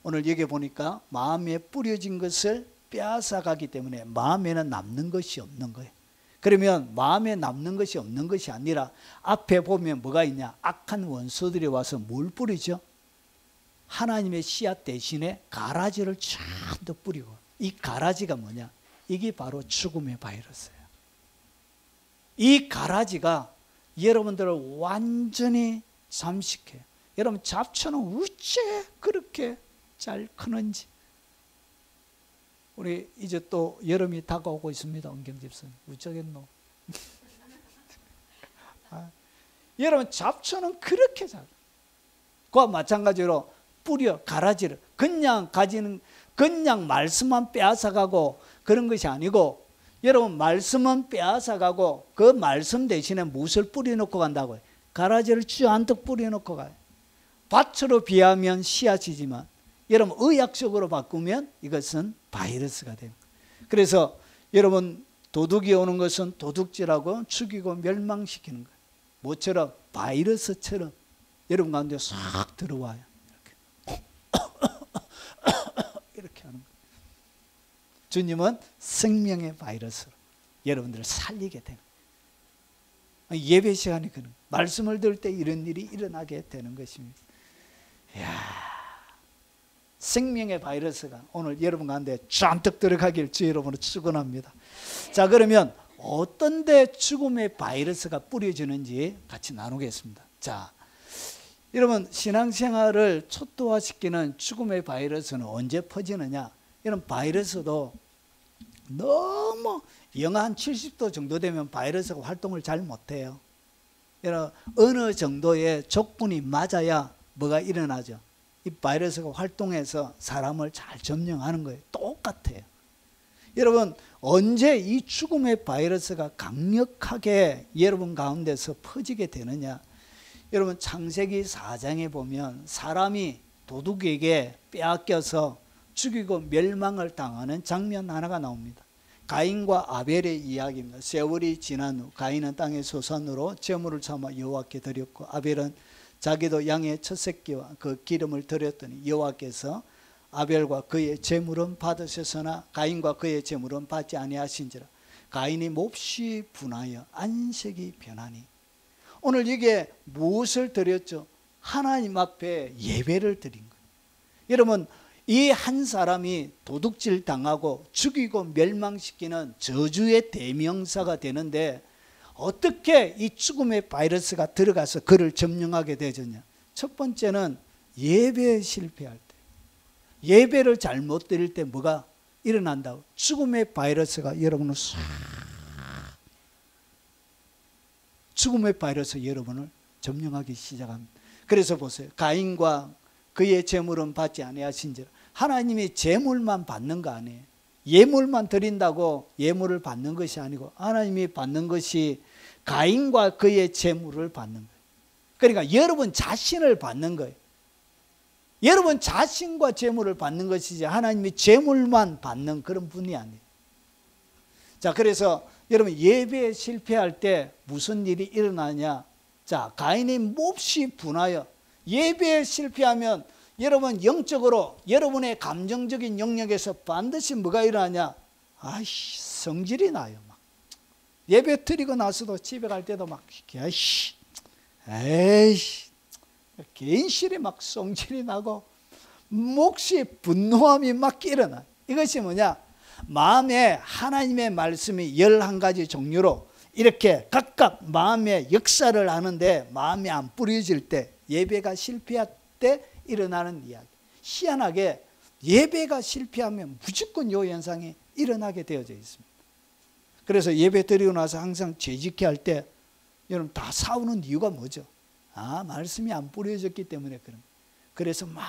오늘 여기 보니까 마음에 뿌려진 것을 빼앗아가기 때문에 마음에는 남는 것이 없는 거예요. 그러면 마음에 남는 것이 없는 것이 아니라 앞에 보면 뭐가 있냐? 악한 원수들이 와서 뭘 뿌리죠? 하나님의 씨앗 대신에 가라지를 잔뜩 뿌리고 이 가라지가 뭐냐? 이게 바로 죽음의 바이러스예요. 이 가라지가 여러분들을 완전히 잠식해요. 여러분 잡초는 어째 그렇게 잘 크는지. 우리 이제 또 여름이 다가오고 있습니다. 은경집사님 어쩌겠노. 여러분 잡초는 그렇게 잘 그와 마찬가지로 뿌려 가라지를 그냥 가지는 그냥 말씀만 빼앗아가고 그런 것이 아니고 여러분 말씀은 빼앗아가고 그 말씀 대신에 무엇을 뿌려놓고 간다고요? 가라지를 잔뜩 뿌려놓고 가요. 밭으로 비하면 씨앗이지만 여러분 의학적으로 바꾸면 이것은 바이러스가 됩니다. 그래서 여러분 도둑이 오는 것은 도둑질하고 죽이고 멸망시키는 거예요. 뭐처럼? 바이러스처럼 여러분 가운데 싹 들어와요. 이렇게. 주님은 생명의 바이러스로 여러분들을 살리게 되는 거예요. 예배 시간이 그런 거예요. 말씀을 들을 때 이런 일이 일어나게 되는 것입니다. 이야, 생명의 바이러스가 오늘 여러분 가운데 잔뜩 들어가길 주 여러분을 축원합니다. 자, 그러면 어떤 데 죽음의 바이러스가 뿌려지는지 같이 나누겠습니다. 자, 여러분 신앙생활을 초토화시키는 죽음의 바이러스는 언제 퍼지느냐? 이런 바이러스도 너무 영하 한 70도 정도 되면 바이러스가 활동을 잘 못해요. 어느 정도의 조건이 맞아야 뭐가 일어나죠? 이 바이러스가 활동해서 사람을 잘 점령하는 거예요. 똑같아요. 여러분 언제 이 죽음의 바이러스가 강력하게 여러분 가운데서 퍼지게 되느냐? 여러분 창세기 4장에 보면 사람이 도둑에게 빼앗겨서 죽이고 멸망을 당하는 장면 하나가 나옵니다. 가인과 아벨의 이야기입니다. 세월이 지난 후 가인은 땅의 소산으로 제물을 삼아 여호와께 드렸고 아벨은 자기도 양의 첫 새끼와 그 기름을 드렸더니 여호와께서 아벨과 그의 제물은 받으셨으나 가인과 그의 제물은 받지 아니하신지라. 가인이 몹시 분하여 안색이 변하니. 오늘 이게 무엇을 드렸죠? 하나님 앞에 예배를 드린 거예요. 여러분 이 한 사람이 도둑질 당하고 죽이고 멸망시키는 저주의 대명사가 되는데 어떻게 이 죽음의 바이러스가 들어가서 그를 점령하게 되었냐? 첫 번째는 예배에 실패할 때, 예배를 잘못 드릴 때 뭐가 일어난다고? 죽음의 바이러스가 여러분을 싹, 죽음의 바이러스 여러분을 점령하기 시작합니다. 그래서 보세요. 가인과 그의 제물은 받지 아니하신지라. 하나님이 제물만 받는 거 아니에요. 예물만 드린다고 예물을 받는 것이 아니고 하나님이 받는 것이 가인과 그의 제물을 받는 거예요. 그러니까 여러분 자신을 받는 거예요. 여러분 자신과 제물을 받는 것이지 하나님이 제물만 받는 그런 분이 아니에요. 자, 그래서 여러분 예배에 실패할 때 무슨 일이 일어나냐? 자, 가인이 몹시 분하여. 예배에 실패하면 여러분 영적으로 여러분의 감정적인 영역에서 반드시 뭐가 일어나냐? 아이씨, 성질이 나요. 막 예배 드리고 나서도 집에 갈 때도 막 에이씨, 개인실에 막 성질이 나고 몹시 분노함이 막 일어나. 이것이 뭐냐? 마음에 하나님의 말씀이 11가지 종류로 이렇게 각각 마음의 역사를 하는데 마음이 안 뿌려질 때, 예배가 실패할 때 일어나는 이야기. 희한하게 예배가 실패하면 무조건 이 현상이 일어나게 되어져 있습니다. 그래서 예배 드리고 나서 항상 죄짓게 할 때 여러분 다 싸우는 이유가 뭐죠? 아, 말씀이 안 뿌려졌기 때문에 그런. 그래서 막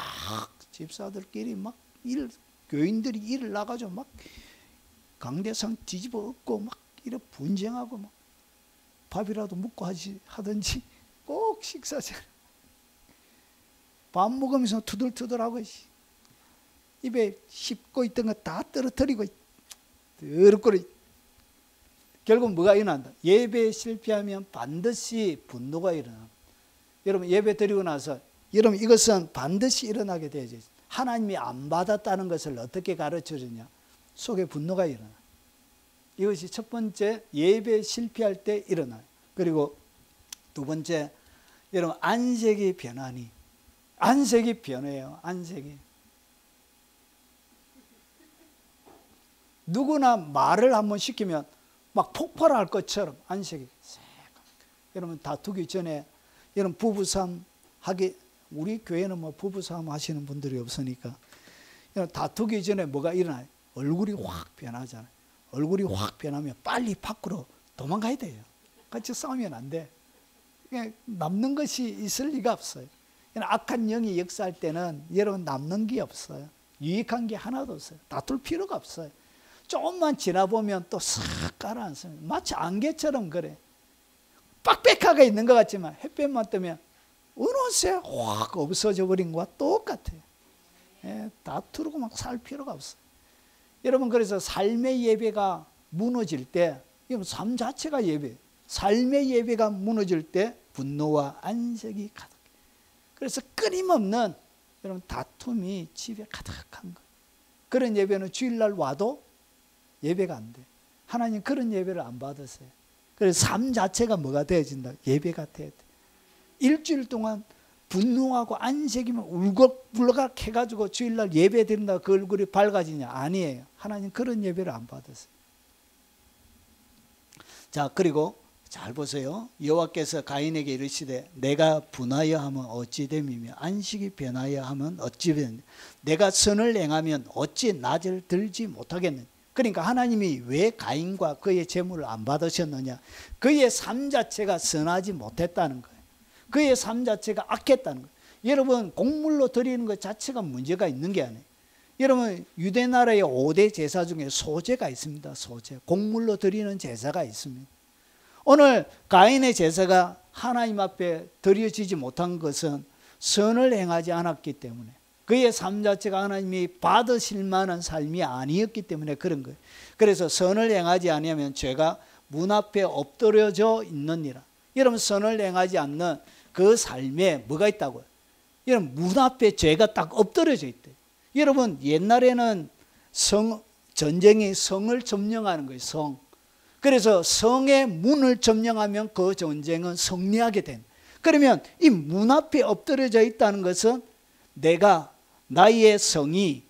집사들끼리 막 교인들이 일을 나가죠. 막 강대상 뒤집어 엎고 막 이래 분쟁하고 막 밥이라도 먹고 하든지 꼭 식사제 밥 먹으면서 투덜투덜하고 입에 씹고 있던 거 다 떨어뜨리고 더럽거리. 결국 뭐가 일어난다? 예배에 실패하면 반드시 분노가 일어납니다. 여러분 예배 드리고 나서 여러분 이것은 반드시 일어나게 되죠. 하나님이 안 받았다는 것을 어떻게 가르쳐주냐? 속에 분노가 일어나. 이것이 첫 번째, 예배에 실패할 때 일어나요. 그리고 두 번째, 여러분 안색이 변하니. 안색이 변해요. 안색이. 누구나 말을 한번 시키면 막 폭발할 것처럼 안색이. 여러분 다투기 전에 여러분 부부싸움 하기, 우리 교회는 뭐 부부싸움 하시는 분들이 없으니까 다투기 전에 뭐가 일어나요? 얼굴이 확 변하잖아요. 얼굴이 확 변하면 빨리 밖으로 도망가야 돼요. 같이 싸우면 안 돼. 남는 것이 있을 리가 없어요. 악한 영이 역사할 때는 여러분 남는 게 없어요. 유익한 게 하나도 없어요. 다툴 필요가 없어요. 조금만 지나보면 또 싹 가라앉습니다. 마치 안개처럼 그래. 빽빽하게 있는 것 같지만 햇볕만 뜨면 어느새 확 없어져 버린 것과 똑같아요. 다투고 막 살 필요가 없어요. 여러분 그래서 삶의 예배가 무너질 때, 삶 자체가 예배, 삶의 예배가 무너질 때 분노와 안색이 가득해. 그래서 끊임없는 여러분 다툼이 집에 가득한 거예요. 그런 예배는 주일날 와도 예배가 안 돼. 하나님 그런 예배를 안 받았어요. 그래서 삶 자체가 뭐가 되어진다? 예배가 돼야 돼. 일주일 동안 분노하고 안색이면 울컥불락 해가지고 주일날 예배 드린다고 그 얼굴이 밝아지냐? 아니에요. 하나님 그런 예배를 안 받았어요. 자, 그리고 잘 보세요. 여호와께서 가인에게 이르시되 내가 분하여 하면 어찌 됨이며 안식이 변하여 하면 어찌 됨이며 내가 선을 행하면 어찌 낯을 들지 못하겠느냐. 그러니까 하나님이 왜 가인과 그의 재물을 안 받으셨느냐? 그의 삶 자체가 선하지 못했다는 거예요. 그의 삶 자체가 악했다는 거예요. 여러분, 곡물로 드리는 것 자체가 문제가 있는 게 아니에요. 여러분, 유대 나라의 5대 제사 중에 소제가 있습니다. 소제. 곡물로 드리는 제사가 있습니다. 오늘 가인의 제사가 하나님 앞에 드려지지 못한 것은 선을 행하지 않았기 때문에, 그의 삶 자체가 하나님이 받으실 만한 삶이 아니었기 때문에 그런 거예요. 그래서 선을 행하지 아니하면 죄가 문 앞에 엎드려져 있느니라. 여러분, 선을 행하지 않는 그 삶에 뭐가 있다고요? 여러분, 문 앞에 죄가 딱 엎드려져 있대요. 여러분, 옛날에는 전쟁이 성을 점령하는 거예요. 성. 그래서 성의 문을 점령하면 그 전쟁은 승리하게 된. 그러면 이 문 앞에 엎드려져 있다는 것은 내가 나의 성이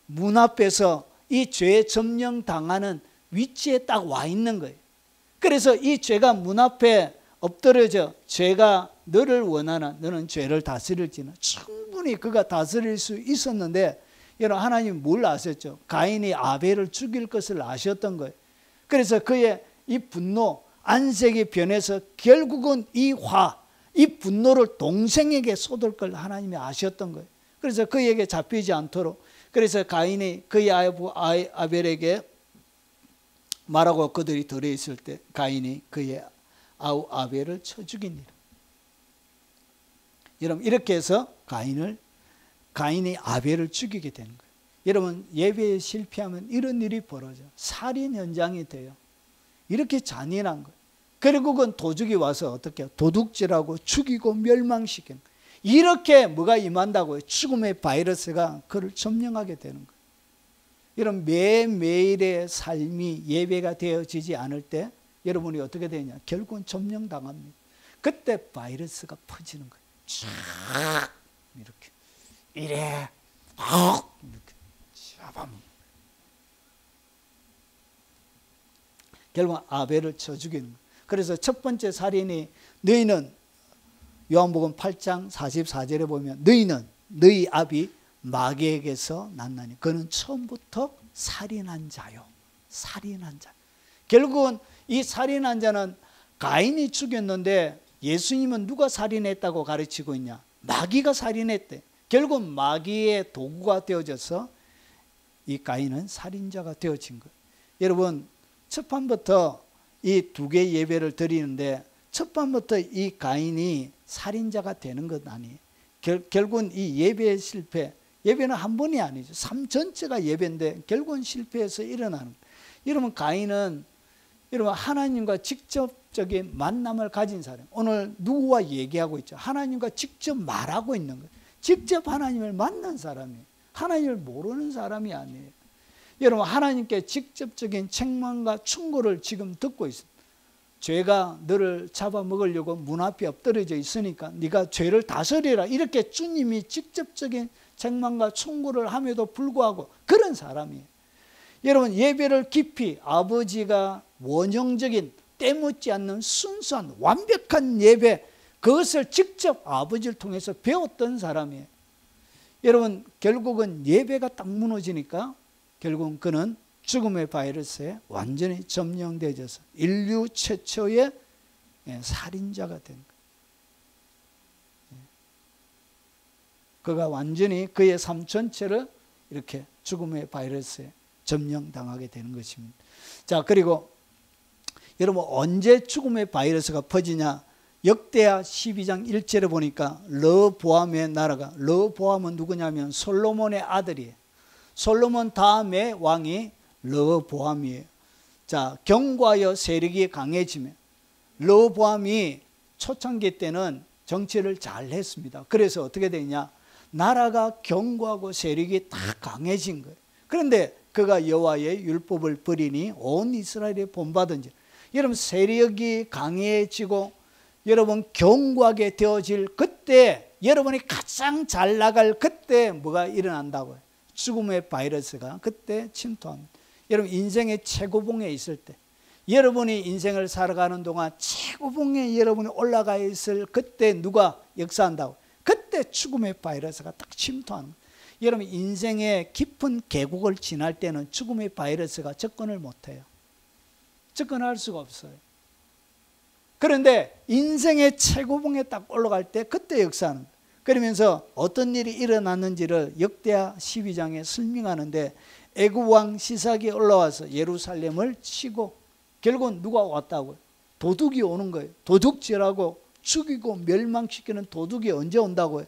문 앞에서 이 죄 점령당하는 위치에 딱 와 있는 거예요. 그래서 이 죄가 문 앞에 엎드려져 죄가 너를 원하나 너는 죄를 다스릴지는 충분히 그가 다스릴 수 있었는데, 여러분, 하나님 뭘 아셨죠? 가인이 아벨을 죽일 것을 아셨던 거예요. 그래서 그의 이 분노, 안색이 변해서 결국은 이 분노를 동생에게 쏟을 걸 하나님이 아셨던 거예요. 그래서 그에게 잡히지 않도록, 그래서 가인이 그의 아벨에게 말하고 그들이 들어있을 때 가인이 그의 아우 아벨을 쳐 죽이니라. 여러분, 이렇게 해서 가인이 아벨을 죽이게 되는 거예요. 여러분, 예배에 실패하면 이런 일이 벌어져요. 살인 현장이 돼요. 이렇게 잔인한 거예요. 결국은 도둑이 와서 어떻게 해요? 도둑질하고 죽이고 멸망시키는 거예요. 이렇게 뭐가 임한다고요? 죽음의 바이러스가 그를 점령하게 되는 거예요. 여러분, 매일의 삶이 예배가 되어지지 않을 때 여러분이 어떻게 되냐? 결국은 점령당합니다. 그때 바이러스가 퍼지는 거예요. 쫙 이렇게 이래 이렇게 잡아먹는. 결국 아벨을 쳐 죽이는 거예요. 그래서 첫 번째 살인이, 너희는 요한복음 8장 44절에 보면 너희는 너희 아비 마귀에게서 났나니 그는 처음부터 살인한 자요. 살인한 자. 결국은 이 살인한 자는 가인이 죽였는데 예수님은 누가 살인했다고 가르치고 있냐? 마귀가 살인했대. 결국 마귀의 도구가 되어져서 이 가인은 살인자가 되어진 거예요. 여러분, 첫 판부터 이 두 개의 예배를 드리는데 첫 판부터 이 가인이 살인자가 되는 것 아니에요. 결국은 이 예배의 실패, 예배는 한 번이 아니죠. 삶 전체가 예배인데 결국은 실패해서 일어나는 거예요. 여러분, 가인은 여러분 하나님과 직접적인 만남을 가진 사람. 오늘 누구와 얘기하고 있죠? 하나님과 직접 말하고 있는 거예요. 직접 하나님을 만난 사람이에요. 하나님을 모르는 사람이 아니에요. 여러분, 하나님께 직접적인 책망과 충고를 지금 듣고 있습니다. 죄가 너를 잡아먹으려고 문 앞에 엎드려져 있으니까 네가 죄를 다스리라. 이렇게 주님이 직접적인 책망과 충고를 함에도 불구하고 그런 사람이에요. 여러분, 예배를 깊이 아버지가 원형적인 때묻지 않는 순수한 완벽한 예배, 그것을 직접 아버지를 통해서 배웠던 사람이에요. 여러분, 결국은 예배가 딱 무너지니까 결국은 그는 죽음의 바이러스에 완전히 점령되어져서 인류 최초의 살인자가 된 거예요. 그가 완전히 그의 삶 전체를 이렇게 죽음의 바이러스에 점령당하게 되는 것입니다. 자, 그리고 여러분, 언제 죽음의 바이러스가 퍼지냐? 역대하 12장 1절에 보니까 르보암의 나라가, 르보암은 누구냐면 솔로몬의 아들이에요. 솔로몬 다음에 왕이 르보암이에요. 자, 경과하여 세력이 강해지며, 르보암이 초창기 때는 정치를 잘 했습니다. 그래서 어떻게 되냐? 나라가 견고하고 세력이 다 강해진 거예요. 그런데 그가 여호와의 율법을 버리니 온 이스라엘이 본받은지. 여러분 세력이 강해지고 여러분 견고하게 되어질 그때, 여러분이 가장 잘 나갈 그때 뭐가 일어난다고요? 죽음의 바이러스가 그때 침투합니다. 여러분 인생의 최고봉에 있을 때, 여러분이 인생을 살아가는 동안 최고봉에 여러분이 올라가 있을 그때 누가 역사한다고? 그때 죽음의 바이러스가 딱 침투하는 거예요. 여러분 인생의 깊은 계곡을 지날 때는 죽음의 바이러스가 접근을 못해요. 접근할 수가 없어요. 그런데 인생의 최고봉에 딱 올라갈 때 그때 역사하는 거예요. 그러면서 어떤 일이 일어났는지를 역대하 12장에 설명하는데, 애굽 왕 시삭이 올라와서 예루살렘을 치고 결국은 누가 왔다고요? 도둑이 오는 거예요. 도둑질하고 죽이고 멸망시키는 도둑이 언제 온다고요?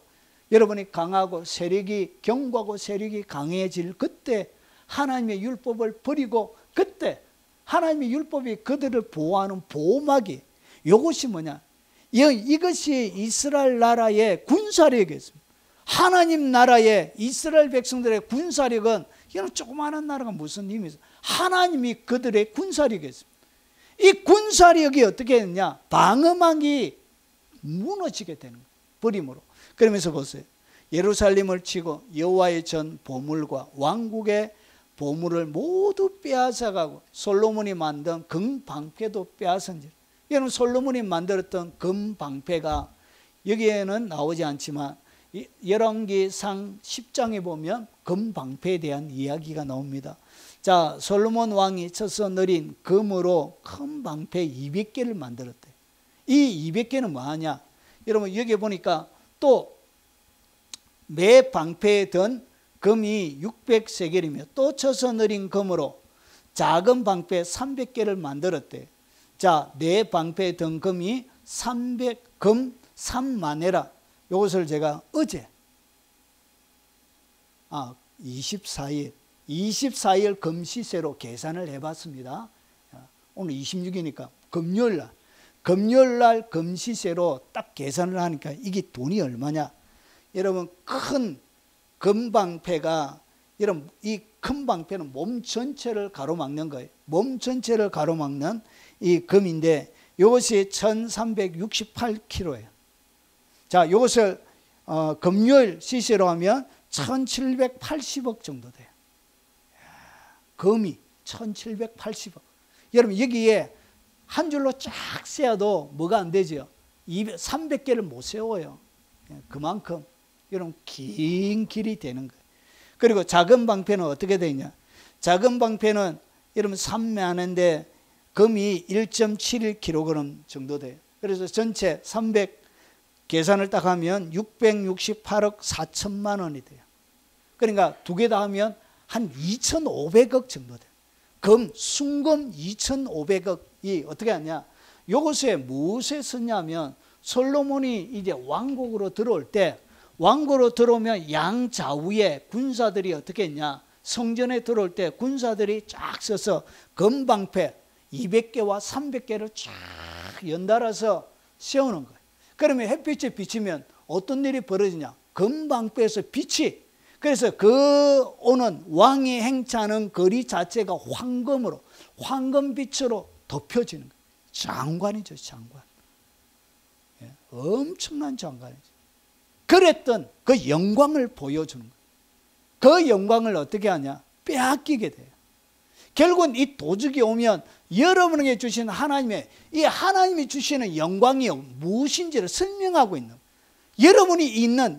여러분이 강하고 세력이 견고하고 세력이 강해질 그때, 하나님의 율법을 버리고 그때 하나님의 율법이 그들을 보호하는 보호막이, 이것이 뭐냐? 이것이 이스라엘 나라의 군사력이었습니다. 하나님 나라의 이스라엘 백성들의 군사력은, 이런 조그마한 나라가 무슨 힘이 있어요? 하나님이 그들의 군사력이었습니다. 이 군사력이 어떻게 했냐? 방어막이 무너지게 되는 거예요. 버림으로. 그러면서 보세요. 예루살렘을 치고 여호와의 전 보물과 왕국의 보물을 모두 빼앗아가고 솔로몬이 만든 금방패도 빼앗은지. 여러분 솔로몬이 만들었던 금방패가 여기에는 나오지 않지만 열왕기상 10장에 보면 금방패에 대한 이야기가 나옵니다. 자, 솔로몬 왕이 쳐서 내린 금으로 큰 방패 200개를 만들었대요. 이 200개는 뭐하냐? 여러분 여기 보니까 또 매 방패에 든 금이 600세겔이며 또 쳐서 내린 금으로 작은 방패 300개를 만들었대요. 자, 네 방패에 든 금이 300금 3만회라. 이것을 제가 어제 24일 금시세로 계산을 해봤습니다. 오늘 26이니까 금요일날 금시세로 딱 계산을 하니까 이게 돈이 얼마냐? 여러분 큰 금방패가, 여러분 이 큰 방패는 몸 전체를 가로막는 거예요. 몸 전체를 가로막는 이 금인데 이것이 1368kg예요. 자, 이것을 금요일 시세로 하면 1780억 정도 돼요. 금이 1780억. 여러분 여기에 한 줄로 쫙 세어도 뭐가 안 되죠? 300개를 못 세워요. 그만큼 여러분 긴 길이 되는 거예요. 그리고 작은 방패는 어떻게 되냐? 작은 방패는 여러분 3만인데 금이 1.71kg 정도 돼요. 그래서 전체 300 계산을 딱 하면 668억 4천만 원이 돼요. 그러니까 두 개 다 하면 한 2,500억 정도 돼요. 순금 2,500억이 어떻게 하냐? 요것에 무엇에 썼냐면 솔로몬이 이제 왕국으로 들어올 때, 왕국으로 들어오면 양좌우에 군사들이 어떻게 했냐? 성전에 들어올 때 군사들이 쫙 서서 금방패 200개와 300개를 쫙 연달아서 세우는 거예요. 그러면 햇빛에 비치면 어떤 일이 벌어지냐? 금방패에서 빛이, 그래서 그 오는 왕이 행차하는 거리 자체가 황금으로, 황금빛으로 덮여지는 거예요. 장관이죠, 장관. 예, 엄청난 장관이죠. 그랬던 그 영광을 보여주는 거예요. 그 영광을 어떻게 하냐? 빼앗기게 돼요. 결국은 이 도둑이 오면 여러분에게 주신 하나님의, 이 하나님이 주시는 영광이 무엇인지를 설명하고 있는 거예요.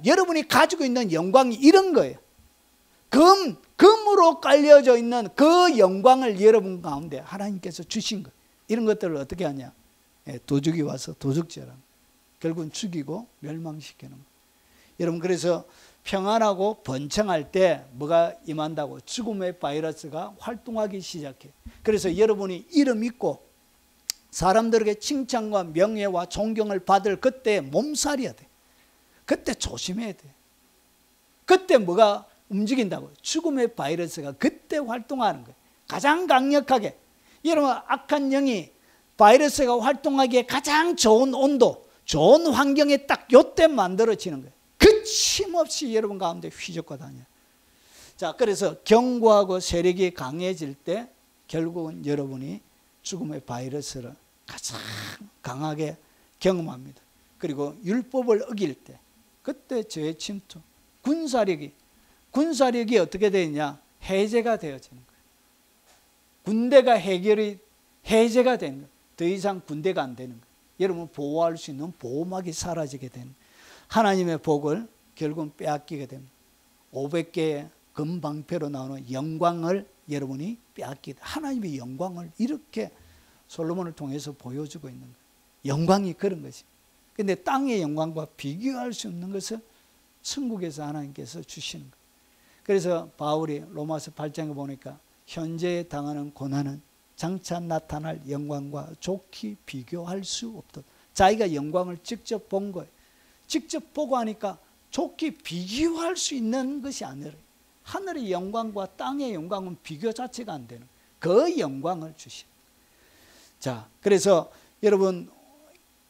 여러분이 가지고 있는 영광이 이런 거예요. 금으로 깔려져 있는 그 영광을 여러분 가운데 하나님께서 주신 거예요. 이런 것들을 어떻게 하냐? 도둑이 와서 도둑질하는 거예요. 결국은 죽이고 멸망시키는 거예요. 여러분 그래서 평안하고 번창할 때 뭐가 임한다고? 죽음의 바이러스가 활동하기 시작해. 그래서 여러분이 이름 있고 사람들에게 칭찬과 명예와 존경을 받을 그때 몸살이야 돼. 그때 조심해야 돼. 그때 뭐가 움직인다고? 죽음의 바이러스가 그때 활동하는 거예요. 가장 강력하게. 여러분 악한 영이 바이러스가 활동하기에 가장 좋은 온도, 좋은 환경에 딱 요때 만들어지는 거예요. 거침없이 여러분 가운데 휘젓고 다녀요. 자, 그래서 경고하고 세력이 강해질 때 결국은 여러분이 죽음의 바이러스를 가장 강하게 경험합니다. 그리고 율법을 어길 때 그때 죄의 침투, 군사력이 어떻게 되느냐? 해제가 되어지는 거예요. 군대가 해제가 되는 거예요. 더 이상 군대가 안 되는 거예요. 여러분 보호할 수 있는 보호막이 사라지게 되는 거예요. 하나님의 복을 결국은 빼앗기게 됩니다. 500개의 금방패로 나오는 영광을 여러분이 빼앗기다. 하나님의 영광을 이렇게 솔로몬을 통해서 보여주고 있는 거예요. 영광이 그런 것입니다. 그런데 땅의 영광과 비교할 수 없는 것을 천국에서 하나님께서 주시는 거예요. 그래서 바울이 로마서 8장에 보니까 현재 당하는 고난은 장차 나타날 영광과 좋게 비교할 수 없다. 자기가 영광을 직접 본 거예요. 직접 보고 하니까 좋게 비교할 수 있는 것이 아니라 하늘의 영광과 땅의 영광은 비교 자체가 안 되는 그 영광을 주시는 거예요. 자, 그래서 여러분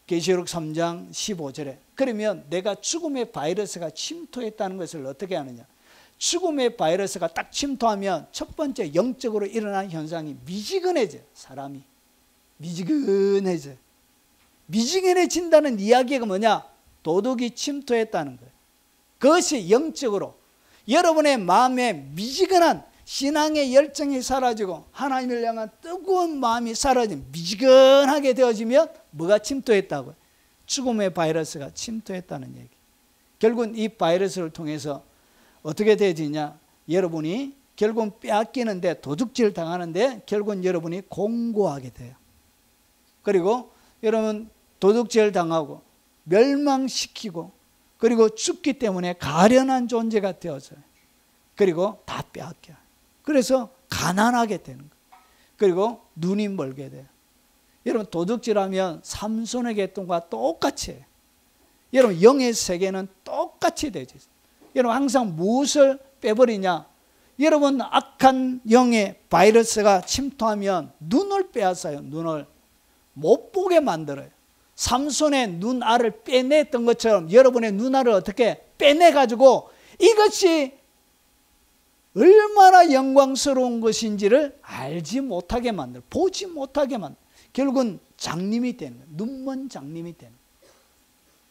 계시록 3장 15절에 그러면 내가 죽음의 바이러스가 침투했다는 것을 어떻게 하느냐? 죽음의 바이러스가 딱 침투하면 첫 번째 영적으로 일어나는 현상이 미지근해져요. 사람이 미지근해져요. 미지근해진다는 이야기가 뭐냐? 도둑이 침투했다는 거예요. 그것이 영적으로 여러분의 마음에 미지근한 신앙의 열정이 사라지고 하나님을 향한 뜨거운 마음이 사라지면 미지근하게 되어지면 뭐가 침투했다고요? 죽음의 바이러스가 침투했다는 얘기. 결국은 이 바이러스를 통해서 어떻게 되어지냐? 여러분이 결국은 빼앗기는데 도둑질 당하는데 결국은 여러분이 공고하게 돼요. 그리고 여러분 도둑질 당하고 멸망시키고 그리고 죽기 때문에 가련한 존재가 되어져요. 그리고 다 빼앗겨요. 그래서 가난하게 되는 거예요. 그리고 눈이 멀게 돼요. 여러분 도둑질하면 삼손의 계통과 똑같이 해요. 여러분 영의 세계는 똑같이 되죠. 여러분 항상 무엇을 빼버리냐? 여러분 악한 영의 바이러스가 침투하면 눈을 빼앗아요. 눈을 못 보게 만들어요. 삼손의 눈알을 빼냈던 것처럼 여러분의 눈알을 어떻게 빼내가지고 이것이 얼마나 영광스러운 것인지를 알지 못하게 만들어, 보지 못하게 만들어. 결국은 장님이 되는 거예요. 눈먼 장님이 되는 거예요.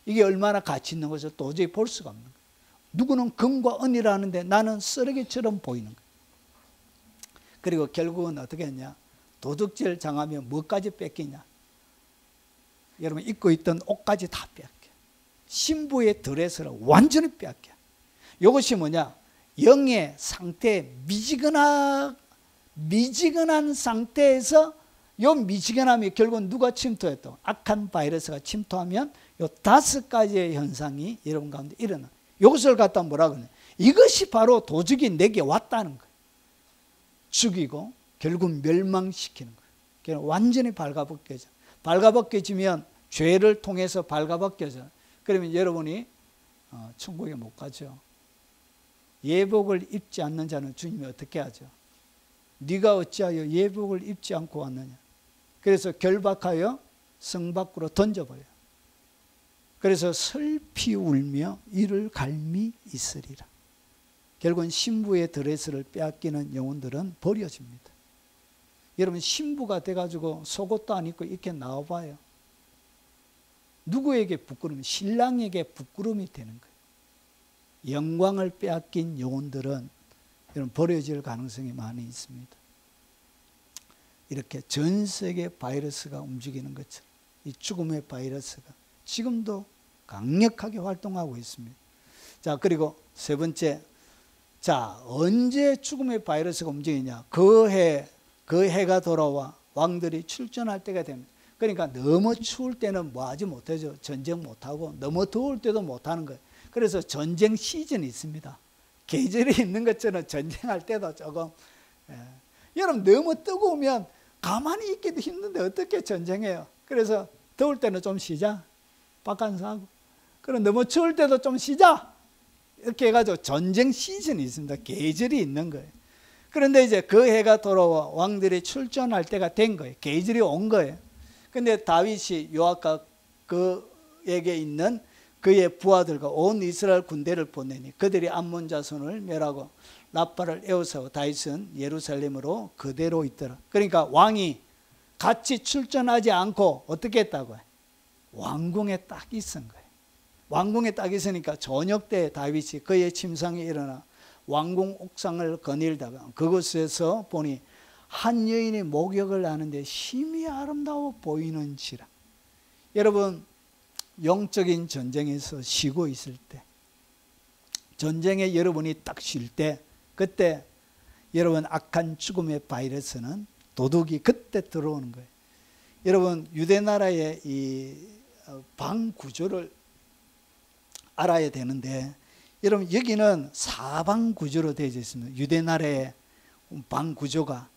이게 얼마나 가치 있는 것을 도저히 볼 수가 없는 거예요. 누구는 금과 은이라 하는데 나는 쓰레기처럼 보이는 거예요. 그리고 결국은 어떻게 했냐? 도둑질 당하면 뭐까지 뺏기냐? 여러분 입고 있던 옷까지 다 빼앗겨. 신부의 드레스를 완전히 빼앗겨. 이것이 뭐냐? 영의 상태, 미지근한 상태에서 이 미지근함이 결국은 누가 침투했다? 악한 바이러스가 침투하면 이 5가지의 현상이 여러분 가운데 일어나. 이것을 갖다 뭐라 그러냐? 이것이 바로 도둑이 내게 왔다는 거예요. 죽이고 결국 멸망시키는 거예요. 완전히 발가벗겨져. 발가벗겨지면 죄를 통해서 발가벗겨져. 그러면 여러분이 천국에 못 가죠. 예복을 입지 않는 자는 주님이 어떻게 하죠? 네가 어찌하여 예복을 입지 않고 왔느냐? 그래서 결박하여 성 밖으로 던져버려요. 그래서 슬피 울며 이를 갈미 있으리라. 결국은 신부의 드레스를 빼앗기는 영혼들은 버려집니다. 여러분 신부가 돼가지고 속옷도 안 입고 이렇게 나와봐요. 누구에게 부끄러움? 신랑에게 부끄러움이 되는 거예요. 영광을 빼앗긴 영혼들은 여러분 버려질 가능성이 많이 있습니다. 이렇게 전 세계 바이러스가 움직이는 것처럼 이 죽음의 바이러스가 지금도 강력하게 활동하고 있습니다. 자, 그리고 세 번째, 자, 언제 죽음의 바이러스가 움직이냐? 그 해가 돌아와 왕들이 출전할 때가 됩니다. 그러니까 너무 추울 때는 뭐 하지 못하죠. 전쟁 못하고 너무 더울 때도 못하는 거예요. 그래서 전쟁 시즌이 있습니다. 계절이 있는 것처럼 전쟁할 때도 조금 여러분 너무 뜨거우면 가만히 있기도 힘든데 어떻게 전쟁해요? 그래서 더울 때는 좀 쉬자. 바깥사하고. 그럼 너무 추울 때도 좀 쉬자. 이렇게 해가지고 전쟁 시즌이 있습니다. 계절이 있는 거예요. 그런데 이제 그 해가 돌아와 왕들이 출전할 때가 된 거예요. 계절이 온 거예요. 근데 다윗이 요압과 그에게 있는 그의 부하들과 온 이스라엘 군대를 보내니 그들이 암몬 자손을 멸하고 라빠를 에워싸고 다윗은 예루살렘으로 그대로 있더라. 그러니까 왕이 같이 출전하지 않고 어떻게 했다고요? 왕궁에 딱 있은 거예요. 왕궁에 딱 있으니까 저녁 때 다윗이 그의 침상에 일어나 왕궁 옥상을 거닐다가 그곳에서 보니 한 여인이 목욕을 하는데 심히 아름다워 보이는지라. 여러분, 영적인 전쟁에서 쉬고 있을 때, 전쟁에 여러분이 딱 쉴 때, 그때 여러분 악한 죽음의 바이러스는 도둑이 그때 들어오는 거예요. 여러분, 유대 나라의 이 방 구조를 알아야 되는데, 여러분 여기는 사방 구조로 되어 있습니다. 유대 나라의 방 구조가.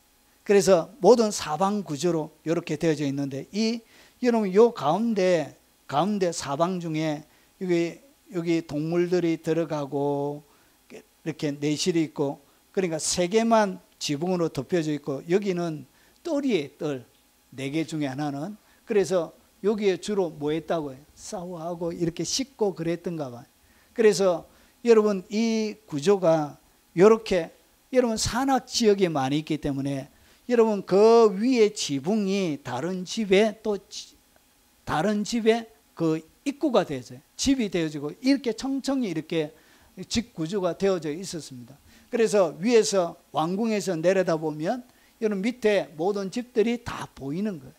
그래서 모든 사방 구조로 이렇게 되어져 있는데, 여러분 요 가운데 사방 중에 여기 동물들이 들어가고 이렇게 내실이 있고, 그러니까 세 개만 지붕으로 덮여져 있고, 여기는 뜰이에요. 뜰 4개 중에 하나는. 그래서 여기에 주로 뭐 했다고 해요? 싸워하고 이렇게 씻고 그랬던가 봐요. 그래서 여러분 이 구조가 이렇게, 여러분 산악 지역에 많이 있기 때문에 여러분 그 위에 지붕이 다른 집에 그 입구가 되어져요. 집이 되어지고 이렇게 청청이 이렇게 집 구조가 되어져 있었습니다. 그래서 위에서 왕궁에서 내려다보면 여러분 밑에 모든 집들이 다 보이는 거예요.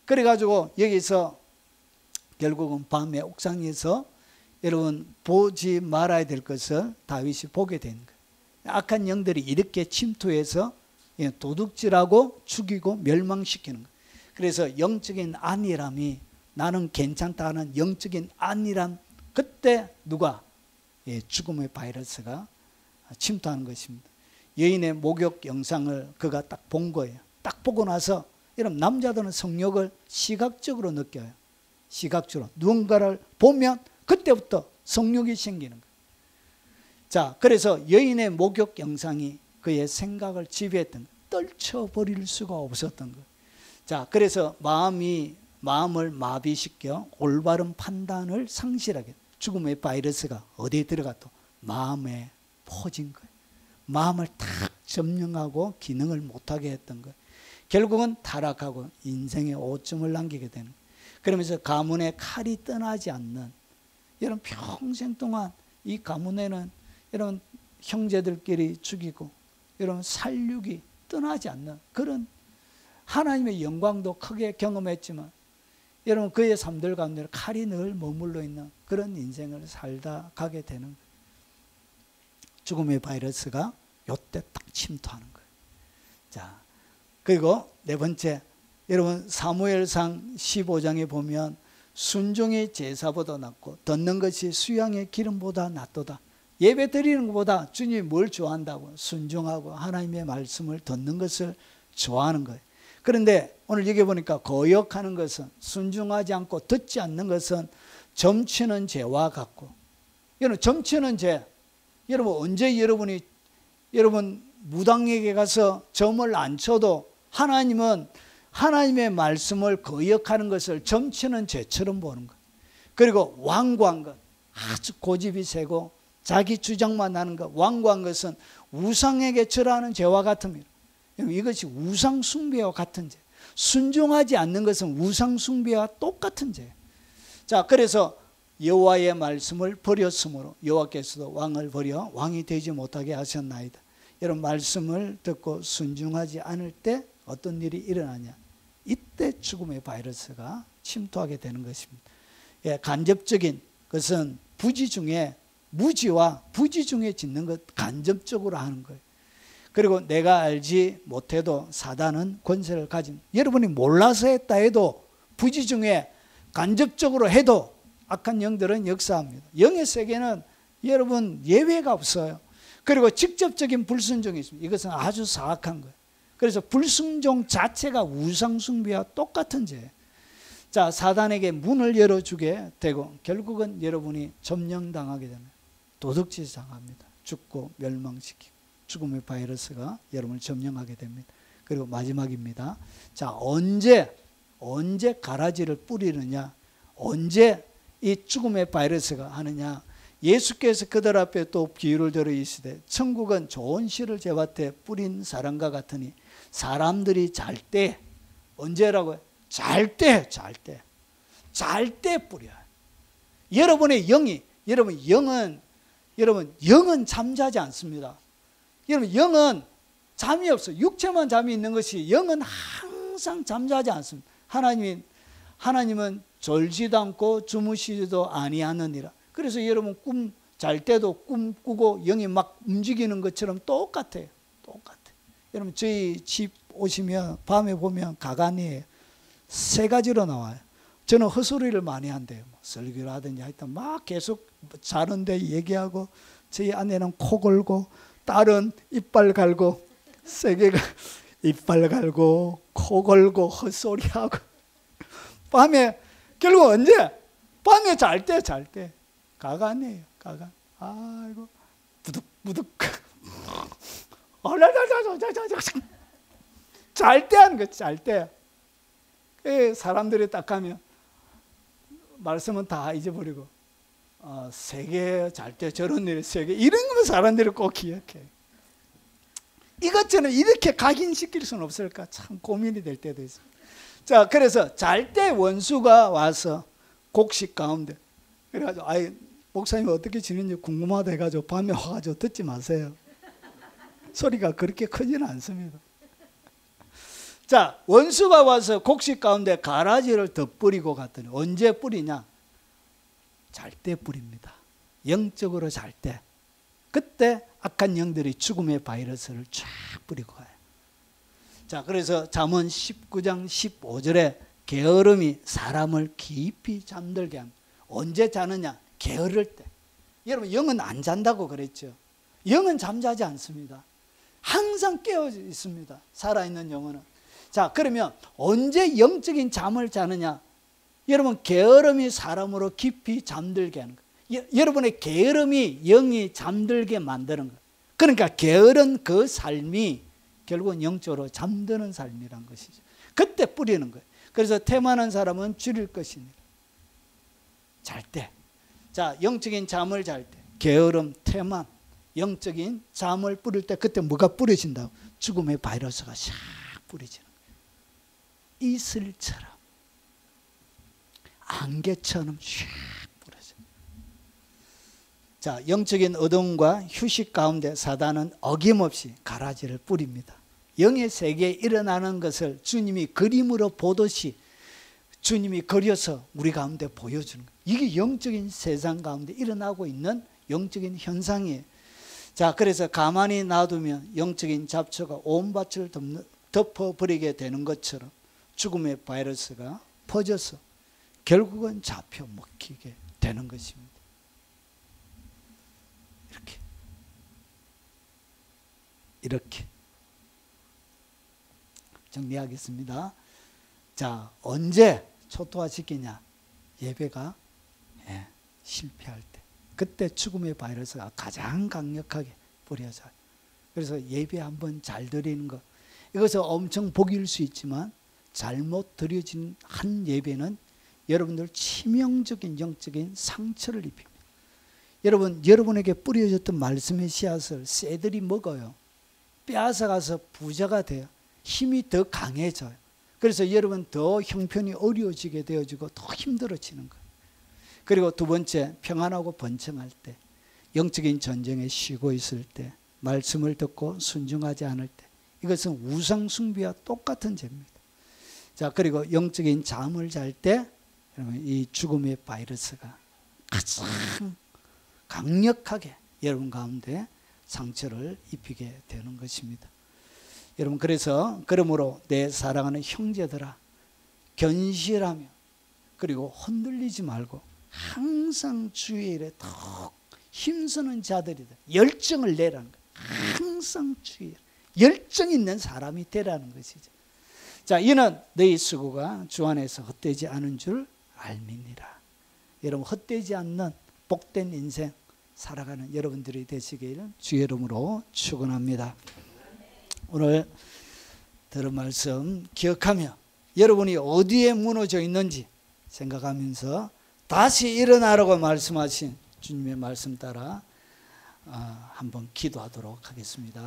그래가지고 여기서 결국은 밤에 옥상에서 여러분 보지 말아야 될 것을 다윗이 보게 된 거예요. 악한 영들이 이렇게 침투해서 도둑질하고 죽이고 멸망시키는 거예요. 그래서 영적인 안일함이, 나는 괜찮다는 영적인 안일함, 그때 누가? 죽음의 바이러스가 침투하는 것입니다. 여인의 목욕 영상을 그가 딱 본 거예요. 딱 보고 나서 여러분 남자들은 성욕을 시각적으로 느껴요. 시각적으로 누군가를 보면 그때부터 성욕이 생기는 거예요. 자, 그래서 여인의 목욕 영상이 그의 생각을 지배했던 거예요. 떨쳐버릴 수가 없었던 거예요. 자, 그래서 마음을 마비시켜 올바른 판단을 상실하게, 죽음의 바이러스가 어디에 들어가도 마음에 퍼진 거예요. 마음을 탁 점령하고 기능을 못하게 했던 거예요. 결국은 타락하고 인생의 오점을 남기게 되는 거예요. 그러면서 가문의 칼이 떠나지 않는, 여러분 평생 동안 이 가문에는 여러분 형제들끼리 죽이고 여러분 살육이 떠나지 않는 그런 하나님의 영광도 크게 경험했지만, 여러분 그의 삶들 가운데 칼이 늘 머물러 있는 그런 인생을 살다 가게 되는 거예요. 죽음의 바이러스가 요때 딱 침투하는 거예요. 자, 그리고 네 번째, 여러분 사무엘상 15장에 보면 순종이 제사보다 낫고 듣는 것이 수양의 기름보다 낫도다. 예배 드리는 것보다 주님이 뭘 좋아한다고? 순종하고 하나님의 말씀을 듣는 것을 좋아하는 거예요. 그런데 오늘 여기 보니까 거역하는 것은, 순종하지 않고 듣지 않는 것은 점치는 죄와 같고, 여러분 점치는 죄, 여러분 언제 여러분 무당에게 가서 점을 안 쳐도 하나님은 하나님의 말씀을 거역하는 것을 점치는 죄처럼 보는 것. 그리고 완고한 것, 아주 고집이 세고 자기 주장만 하는 것, 완고한 것은 우상에게 절하는 죄와 같습니다. 이것이 우상 숭배와 같은 죄. 순종하지 않는 것은 우상 숭배와 똑같은 죄. 자, 그래서 여호와의 말씀을 버렸으므로 여호와께서도 왕을 버려 왕이 되지 못하게 하셨나이다. 여러분 말씀을 듣고 순종하지 않을 때 어떤 일이 일어나냐? 이때 죽음의 바이러스가 침투하게 되는 것입니다. 예, 간접적인 것은 부지 중에, 무지와 부지 중에 짓는 것 간접적으로 하는 거예요. 그리고 내가 알지 못해도 사단은 권세를 가진, 여러분이 몰라서 했다 해도 부지 중에 간접적으로 해도 악한 영들은 역사합니다. 영의 세계는 여러분 예외가 없어요. 그리고 직접적인 불순종이 있습니다. 이것은 아주 사악한 거예요. 그래서 불순종 자체가 우상숭배와 똑같은 죄예요. 자, 사단에게 문을 열어주게 되고 결국은 여러분이 점령당하게 되는, 도둑질 당합니다. 죽고 멸망시키고 죽음의 바이러스가 여러분을 점령하게 됩니다. 그리고 마지막입니다. 자, 언제 가라지를 뿌리느냐, 언제 이 죽음의 바이러스가 하느냐, 예수께서 그들 앞에 또 비유를 들어 이르시되 천국은 좋은 씨를 제밭에 뿌린 사람과 같으니 사람들이 잘 때 언제라고요? 잘 때 뿌려요. 여러분의 영이 영은 잠자지 않습니다. 여러분 영은 잠이 없어요. 육체만 잠이 있는 것이 영은 항상 잠자지 않습니다. 하나님은 졸지도 않고 주무시지도 아니하느니라. 그래서 여러분 꿈 잘 때도 꿈 꾸고 영이 막 움직이는 것처럼 똑같아요. 여러분 저희 집 오시면 밤에 보면 가관이에요. 세 가지로 나와요. 저는 헛소리를 많이 한대요. 설교를 하든지 하여튼 막 계속 자는데 얘기하고, 저희 아내는 코 골고, 딸은 이빨 갈고, 세계가 이빨 갈고 코 골고 헛소리하고 밤에 결국 언제? 밤에 잘 때 가관이에요. 가관. 아이고 부득부득 잘 때 하는 거지. 잘 때. 사람들이 딱 가면 말씀은 다 잊어버리고 세계 잘 때 저런 일이 세계 이런 거면 사람들이 꼭 기억해. 이것저것 이렇게 각인시킬 수는 없을까? 참 고민이 될 때도 있습니다. 자, 그래서 잘 때 원수가 와서 곡식 가운데 그래가지고 목사님이 어떻게 지내는지 궁금하다 해가지고 밤에 와가지고 듣지 마세요. 소리가 그렇게 크지는 않습니다. 자, 원수가 와서 곡식 가운데 가라지를 덧뿌리고 갔더니 언제 뿌리냐? 잘 때 뿌립니다. 영적으로 잘 때. 그때 악한 영들이 죽음의 바이러스를 쫙 뿌리고 가요. 자, 그래서 잠언 19장 15절에 게으름이 사람을 깊이 잠들게 합니다. 언제 자느냐? 게으를 때. 여러분 영은 안 잔다고 그랬죠. 영은 잠자지 않습니다. 항상 깨어 있습니다. 살아있는 영혼은. 자, 그러면 언제 영적인 잠을 자느냐? 여러분 게으름이 사람으로 깊이 잠들게 하는 거예요. 여러분의 게으름이 영이 잠들게 만드는 거예요. 그러니까 게으른 그 삶이 결국은 영적으로 잠드는 삶이란 것이죠. 그때 뿌리는 거예요. 그래서 태만한 사람은 줄일 것이니라. 잘 때. 자, 영적인 잠을 잘 때. 게으름, 태만, 영적인 잠을 뿌릴 때 그때 뭐가 뿌려진다고? 죽음의 바이러스가 샥 뿌려지는 거예요. 이슬처럼, 안개처럼 샥 뿌려져요. 자, 영적인 어둠과 휴식 가운데 사단은 어김없이 가라지를 뿌립니다. 영의 세계에 일어나는 것을 주님이 그림으로 보듯이 주님이 그려서 우리 가운데 보여주는 거예요. 이게 영적인 세상 가운데 일어나고 있는 영적인 현상이에요. 자, 그래서 가만히 놔두면 영적인 잡초가 온 밭을 덮어버리게 되는 것처럼 죽음의 바이러스가 퍼져서 결국은 잡혀 먹히게 되는 것입니다. 이렇게 정리하겠습니다. 자, 언제 초토화시키냐? 예배가 실패할 때. 그때 죽음의 바이러스가 가장 강력하게 뿌려져요. 그래서 예배 한번 잘 드리는 것, 이것은 엄청 복일 수 있지만 잘못 드려진 한 예배는 여러분들 치명적인 영적인 상처를 입힙니다. 여러분에게 뿌려졌던 말씀의 씨앗을 새들이 먹어요. 빼앗아가서 부자가 돼요. 힘이 더 강해져요. 그래서 여러분 더 형편이 어려워지게 되어지고 더 힘들어지는 거예요. 그리고 두 번째, 평안하고 번창할 때, 영적인 전쟁에 쉬고 있을 때, 말씀을 듣고 순종하지 않을 때, 이것은 우상 숭배와 똑같은 죄입니다. 자, 그리고 영적인 잠을 잘 때 이 죽음의 바이러스가 가장 강력하게 여러분 가운데 상처를 입히게 되는 것입니다. 여러분, 그러므로 내 사랑하는 형제들아, 견실하며 그리고 흔들리지 말고 항상 주의 일에 더 힘쓰는 자들이다. 열정을 내라는 거예요. 항상 주의 열정 있는 사람이 되라는 것이죠. 자, 이는 너희 수고가 주 안에서 헛되지 않은 줄 알미니라. 여러분, 헛되지 않는 복된 인생 살아가는 여러분들이 되시기를 주의 이름으로 축원합니다. 오늘 들은 말씀 기억하며 여러분이 어디에 무너져 있는지 생각하면서 다시 일어나라고 말씀하신 주님의 말씀 따라 한번 기도하도록 하겠습니다.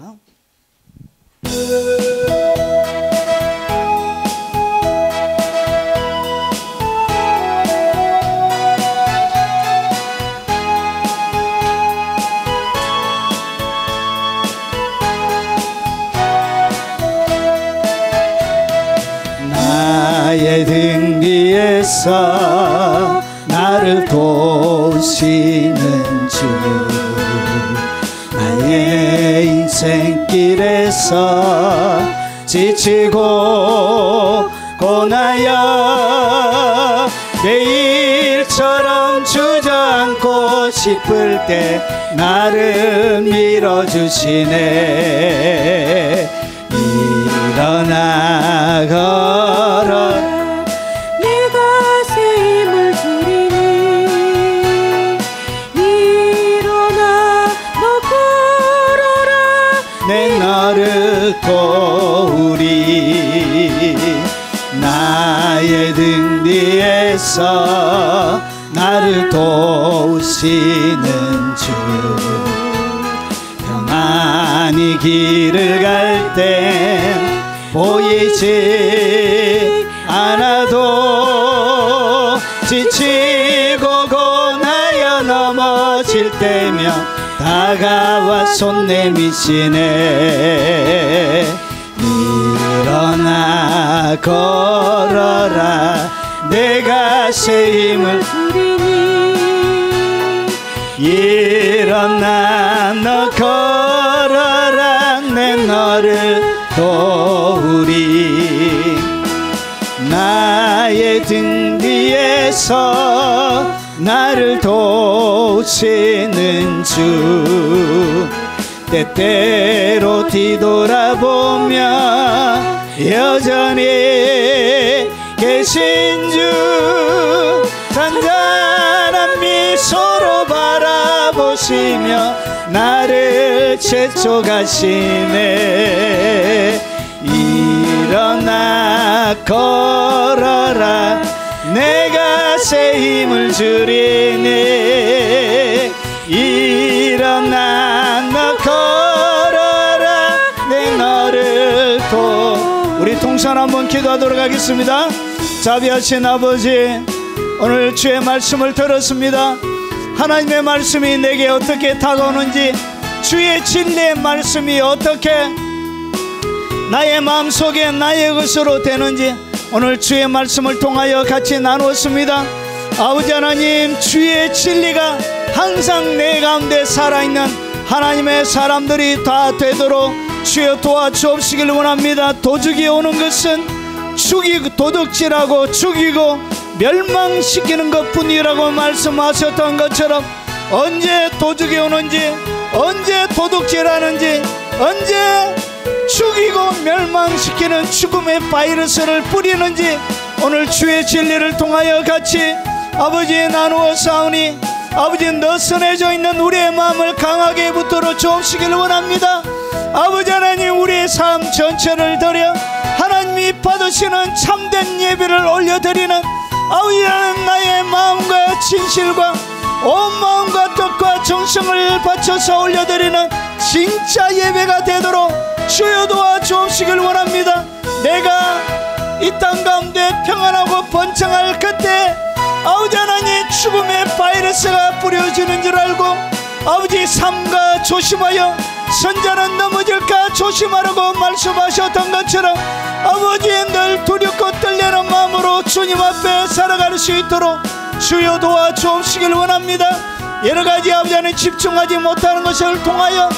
나의 등 뒤에서 나를 도우시는 주, 나의 인생길에서 지치고 고나여 내일처럼 주저앉고 싶을 때 나를 밀어주시네. 일어나 걸어 내가 새 힘을 주리니. 일어나 너 걸어라 내 너를 도우리. 나의 등 뒤에서 나를 도우시는 주, 평안히 길을 갈 땐 보이지 않아도 지치고 고나여 넘어질 때면 다가와 손 내미시네. 일어나 걸어라 내가 새 힘을 주리니. 일어나 너 걸어라 내 너를 도우리. 나의 등 뒤에서 나를 도우시는 주, 때때로 뒤돌아보며 여전히 계신 주, 잔잔한 미소로 바라보시며 나를 채쳐가시네. 일어나 걸어라 내가 새 힘을 주리니. 일어나 너 걸어라 내 너를 우리 동선 한번 기도하도록 하겠습니다. 자비하신 아버지, 오늘 주의 말씀을 들었습니다. 하나님의 말씀이 내게 어떻게 다가오는지, 주의 진리의 말씀이 어떻게 나의 마음속에 나의 것으로 되는지 오늘 주의 말씀을 통하여 같이 나누었습니다. 아버지 하나님, 주의 진리가 항상 내 가운데 살아있는 하나님의 사람들이 다 되도록 주여 도와주옵시길 원합니다. 도둑이 오는 것은 도둑질하고 죽이고 멸망시키는 것뿐이라고 말씀하셨던 것처럼, 언제 도둑이 오는지, 언제 도둑질하는지, 언제 죽이고 멸망시키는 죽음의 바이러스를 뿌리는지 오늘 주의 진리를 통하여 같이 아버지 나누어 싸우니, 아버지 너선해져 있는 우리의 마음을 강하게 붙들어 주옵시길 원합니다. 아버지 하나님, 우리의 삶 전체를 드려 하나님이 받으시는 참된 예배를 올려드리는 아버지 하나님, 나의 마음과 진실과 온 마음과 뜻과 정성을 바쳐서 올려드리는 진짜 예배가 되도록 주여 도와주옵시길 원합니다. 내가 이 땅 가운데 평안하고 번창할 그때 아버지 하나님, 죽음의 바이러스가 뿌려지는 줄 알고 아버지 삼가 조심하여 선자는 넘어질까 조심하라고 말씀하셨던 것처럼 아버지 늘 두렵고 떨리는 마음으로 주님 앞에 살아갈 수 있도록 주여 도와주옵시길 원합니다. 여러가지 아버지 하나님 집중하지 못하는 것을 통하여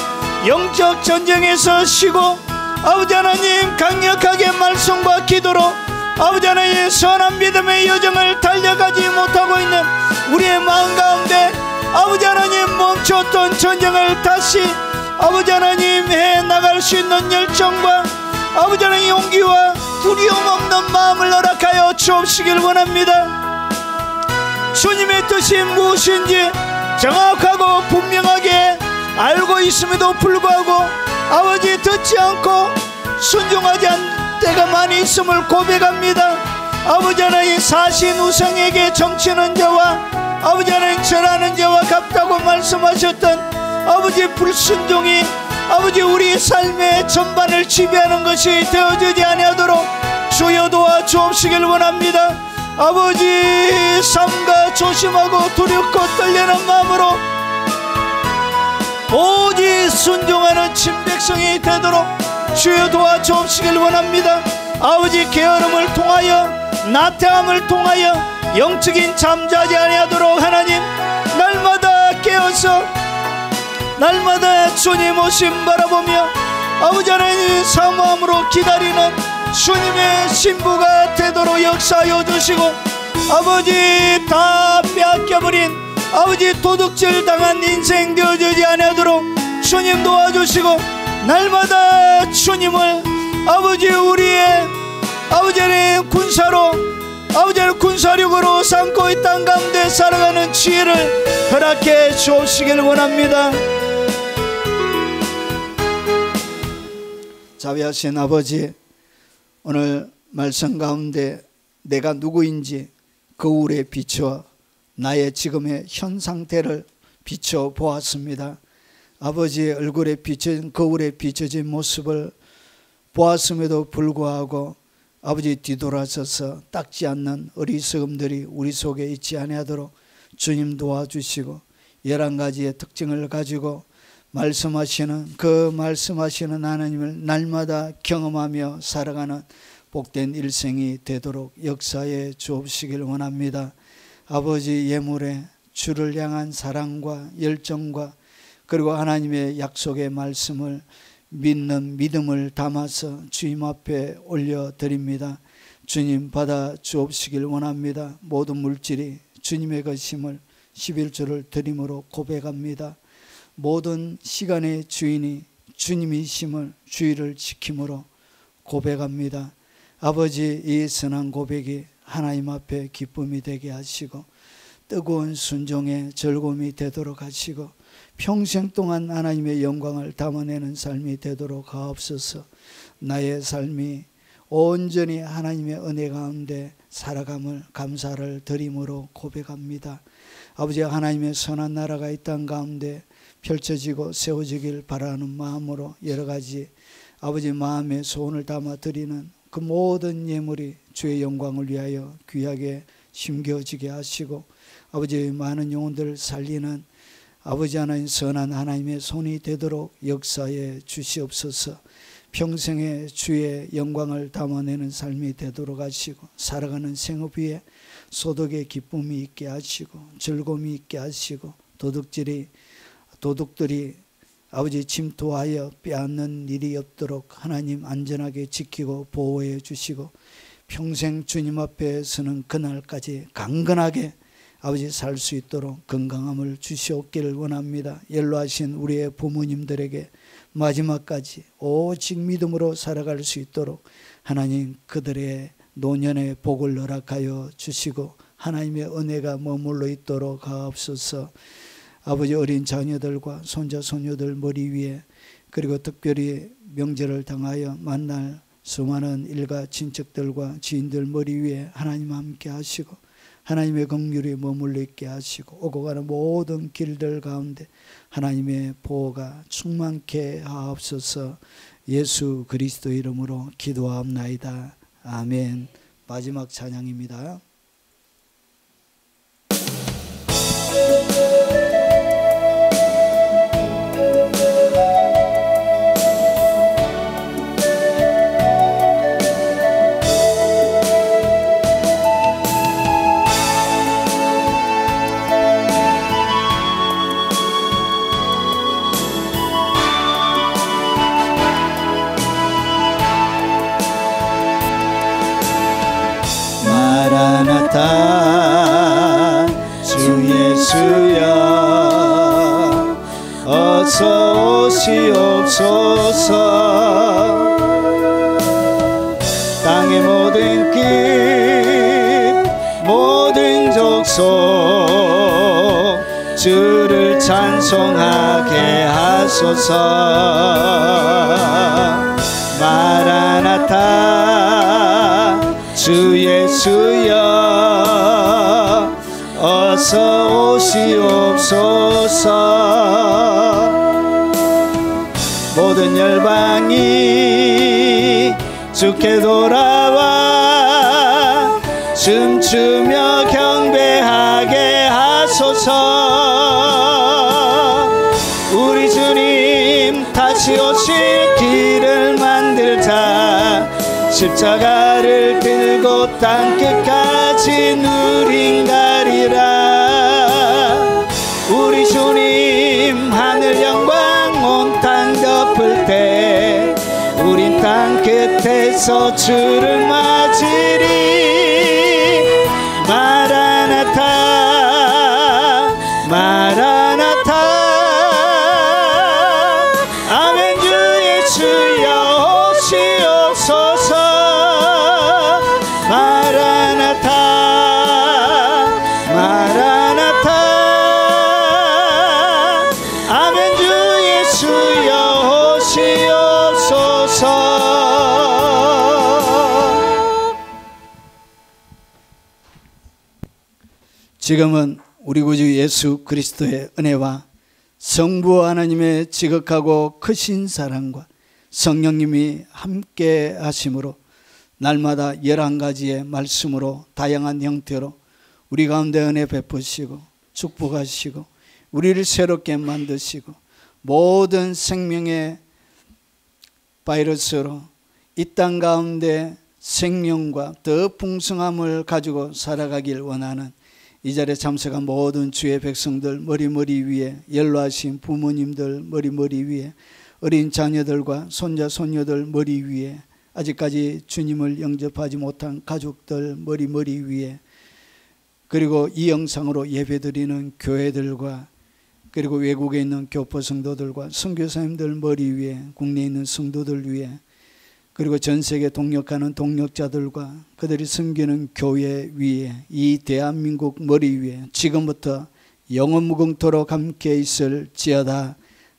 영적 전쟁에서 쉬고 아버지 하나님 강력하게 말씀과 기도로 아버지 하나님 선한 믿음의 여정을 달려가지 못하고 있는 우리의 마음 가운데 아버지 하나님 멈췄던 전쟁을 다시 아버지 하나님 해나갈 수 있는 열정과 아버지 하나님 용기와 두려움 없는 마음을 허락하여 주옵시길 원합니다. 주님의 뜻이 무엇인지 정확하고 분명하게 알고 있음에도 불구하고 아버지 듣지 않고 순종하지 않는 때가 많이 있음을 고백합니다. 아버지 하나님, 사신 우상에게 점치는 자와 아버지 하나님 절하는 죄와 같다고 말씀하셨던 아버지 불순종이 아버지 우리 삶의 전반을 지배하는 것이 되어지지 아니하도록 주여 도와주옵시길 원합니다. 아버지 삼가 조심하고 두렵고 떨리는 마음으로 오직 순종하는 친백성이 되도록 주여 도와주옵시길 원합니다. 아버지 게으름을 통하여 나태함을 통하여 영적인 잠자지 아니하도록 하나님 날마다 깨어서 날마다 주님 오심 바라보며 아버지 하나님 사모함으로 기다리는 주님의 신부가 되도록 역사하여 주시고 아버지 다 빼앗겨버린 아버지 도둑질 당한 인생 되어지지 아니하도록 주님 도와주시고 날마다 주님을 아버지 우리의 아버지 하나님 군사로 아버지 하나님 군사력으로 삼고 이 땅 가운데 살아가는 지혜를 허락해 주시길 원합니다. 자비하신 아버지, 오늘 말씀 가운데 내가 누구인지 거울에 비추어 나의 지금의 현 상태를 비춰 보았습니다. 아버지의 얼굴에 비춰진 거울에 비춰진 모습을 보았음에도 불구하고 아버지 뒤돌아서서 닦지 않는 어리석음들이 우리 속에 있지 아니하도록 주님 도와주시고 11가지의 특징을 가지고 말씀하시는 하나님을 날마다 경험하며 살아가는 복된 일생이 되도록 역사해 주옵시길 원합니다. 아버지 예물에 주를 향한 사랑과 열정과 그리고 하나님의 약속의 말씀을 믿는 믿음을 담아서 주님 앞에 올려드립니다. 주님 받아 주옵시길 원합니다. 모든 물질이 주님의 것임을 11조를 드림으로 고백합니다. 모든 시간의 주인이 주님이심을 주의를 지킴으로 고백합니다. 아버지 이 선한 고백이 하나님 앞에 기쁨이 되게 하시고 뜨거운 순종의 즐거움이 되도록 하시고 평생 동안 하나님의 영광을 담아내는 삶이 되도록 하옵소서. 나의 삶이 온전히 하나님의 은혜 가운데 살아감을 감사를 드림으로 고백합니다. 아버지 하나님의 선한 나라가 이 땅 가운데 펼쳐지고 세워지길 바라는 마음으로 여러가지 아버지 마음의 소원을 담아 드리는 그 모든 예물이 주의 영광을 위하여 귀하게 심겨지게 하시고 아버지 많은 영혼들을 살리는 아버지 하나님 선한 하나님의 손이 되도록 역사해 주시옵소서. 평생에 주의 영광을 담아내는 삶이 되도록 하시고 살아가는 생업 위에 소득의 기쁨이 있게 하시고 즐거움이 있게 하시고 도둑들이 아버지 침투하여 빼앗는 일이 없도록 하나님 안전하게 지키고 보호해 주시고 평생 주님 앞에 서는 그날까지 강건하게 아버지 살 수 있도록 건강함을 주시옵기를 원합니다. 연로하신 우리의 부모님들에게 마지막까지 오직 믿음으로 살아갈 수 있도록 하나님 그들의 노년의 복을 허락하여 주시고 하나님의 은혜가 머물러 있도록 하옵소서. 아버지 어린 자녀들과 손자 손녀들 머리 위에 그리고 특별히 명절을 당하여 만날 수많은 일가 친척들과 지인들 머리 위에 하나님 함께 하시고 하나님의 긍휼이 머물러 있게 하시고 오고 가는 모든 길들 가운데 하나님의 보호가 충만케 하옵소서. 예수 그리스도 이름으로 기도하옵나이다. 아멘. 마지막 찬양입니다. 마라나타 주 예수여 어서 오시옵소서. 땅의 모든 끝 모든 족속 주를 찬송하게 하소서. 마라나타 주 예수여 어서 주께서 오시옵소서. 모든 열방이 주께 돌아와 춤추며 경배하게 하소서. 우리 주님 다시 오실 길을 만들자. 십자가를 들고 땅끝까지 누린 가리라. 우리 주님 하늘 영광 온 땅 덮을 때 우린 땅끝에서 주를 맞으리. 마라나타 마라나타. 아멘. 주 예수여 오시옵소서. 마라나타 마라나타. 아멘. 주 예수여 오시옵소서. 지금은 우리 구주 예수 그리스도의 은혜와 성부 하나님의 지극하고 크신 사랑과 성령님이 함께 하심으로 날마다 11가지의 말씀으로 다양한 형태로 우리 가운데 은혜 베푸시고 축복하시고 우리를 새롭게 만드시고 모든 생명의 바이러스로 이 땅 가운데 생명과 더 풍성함을 가지고 살아가길 원하는 이 자리에 참석한 모든 주의 백성들 머리 위에, 연로하신 부모님들 머리 위에, 어린 자녀들과 손자 손녀들 머리 위에, 아직까지 주님을 영접하지 못한 가족들 머리 위에, 그리고 이 영상으로 예배드리는 교회들과 그리고 외국에 있는 교포 성도들과 선교사님들 머리 위에, 국내에 있는 성도들 위에, 그리고 전 세계 동역하는 동역자들과 그들이 섬기는 교회 위에, 이 대한민국 머리 위에 지금부터 영원 무궁토록 함께 있을지어다.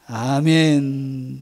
아멘.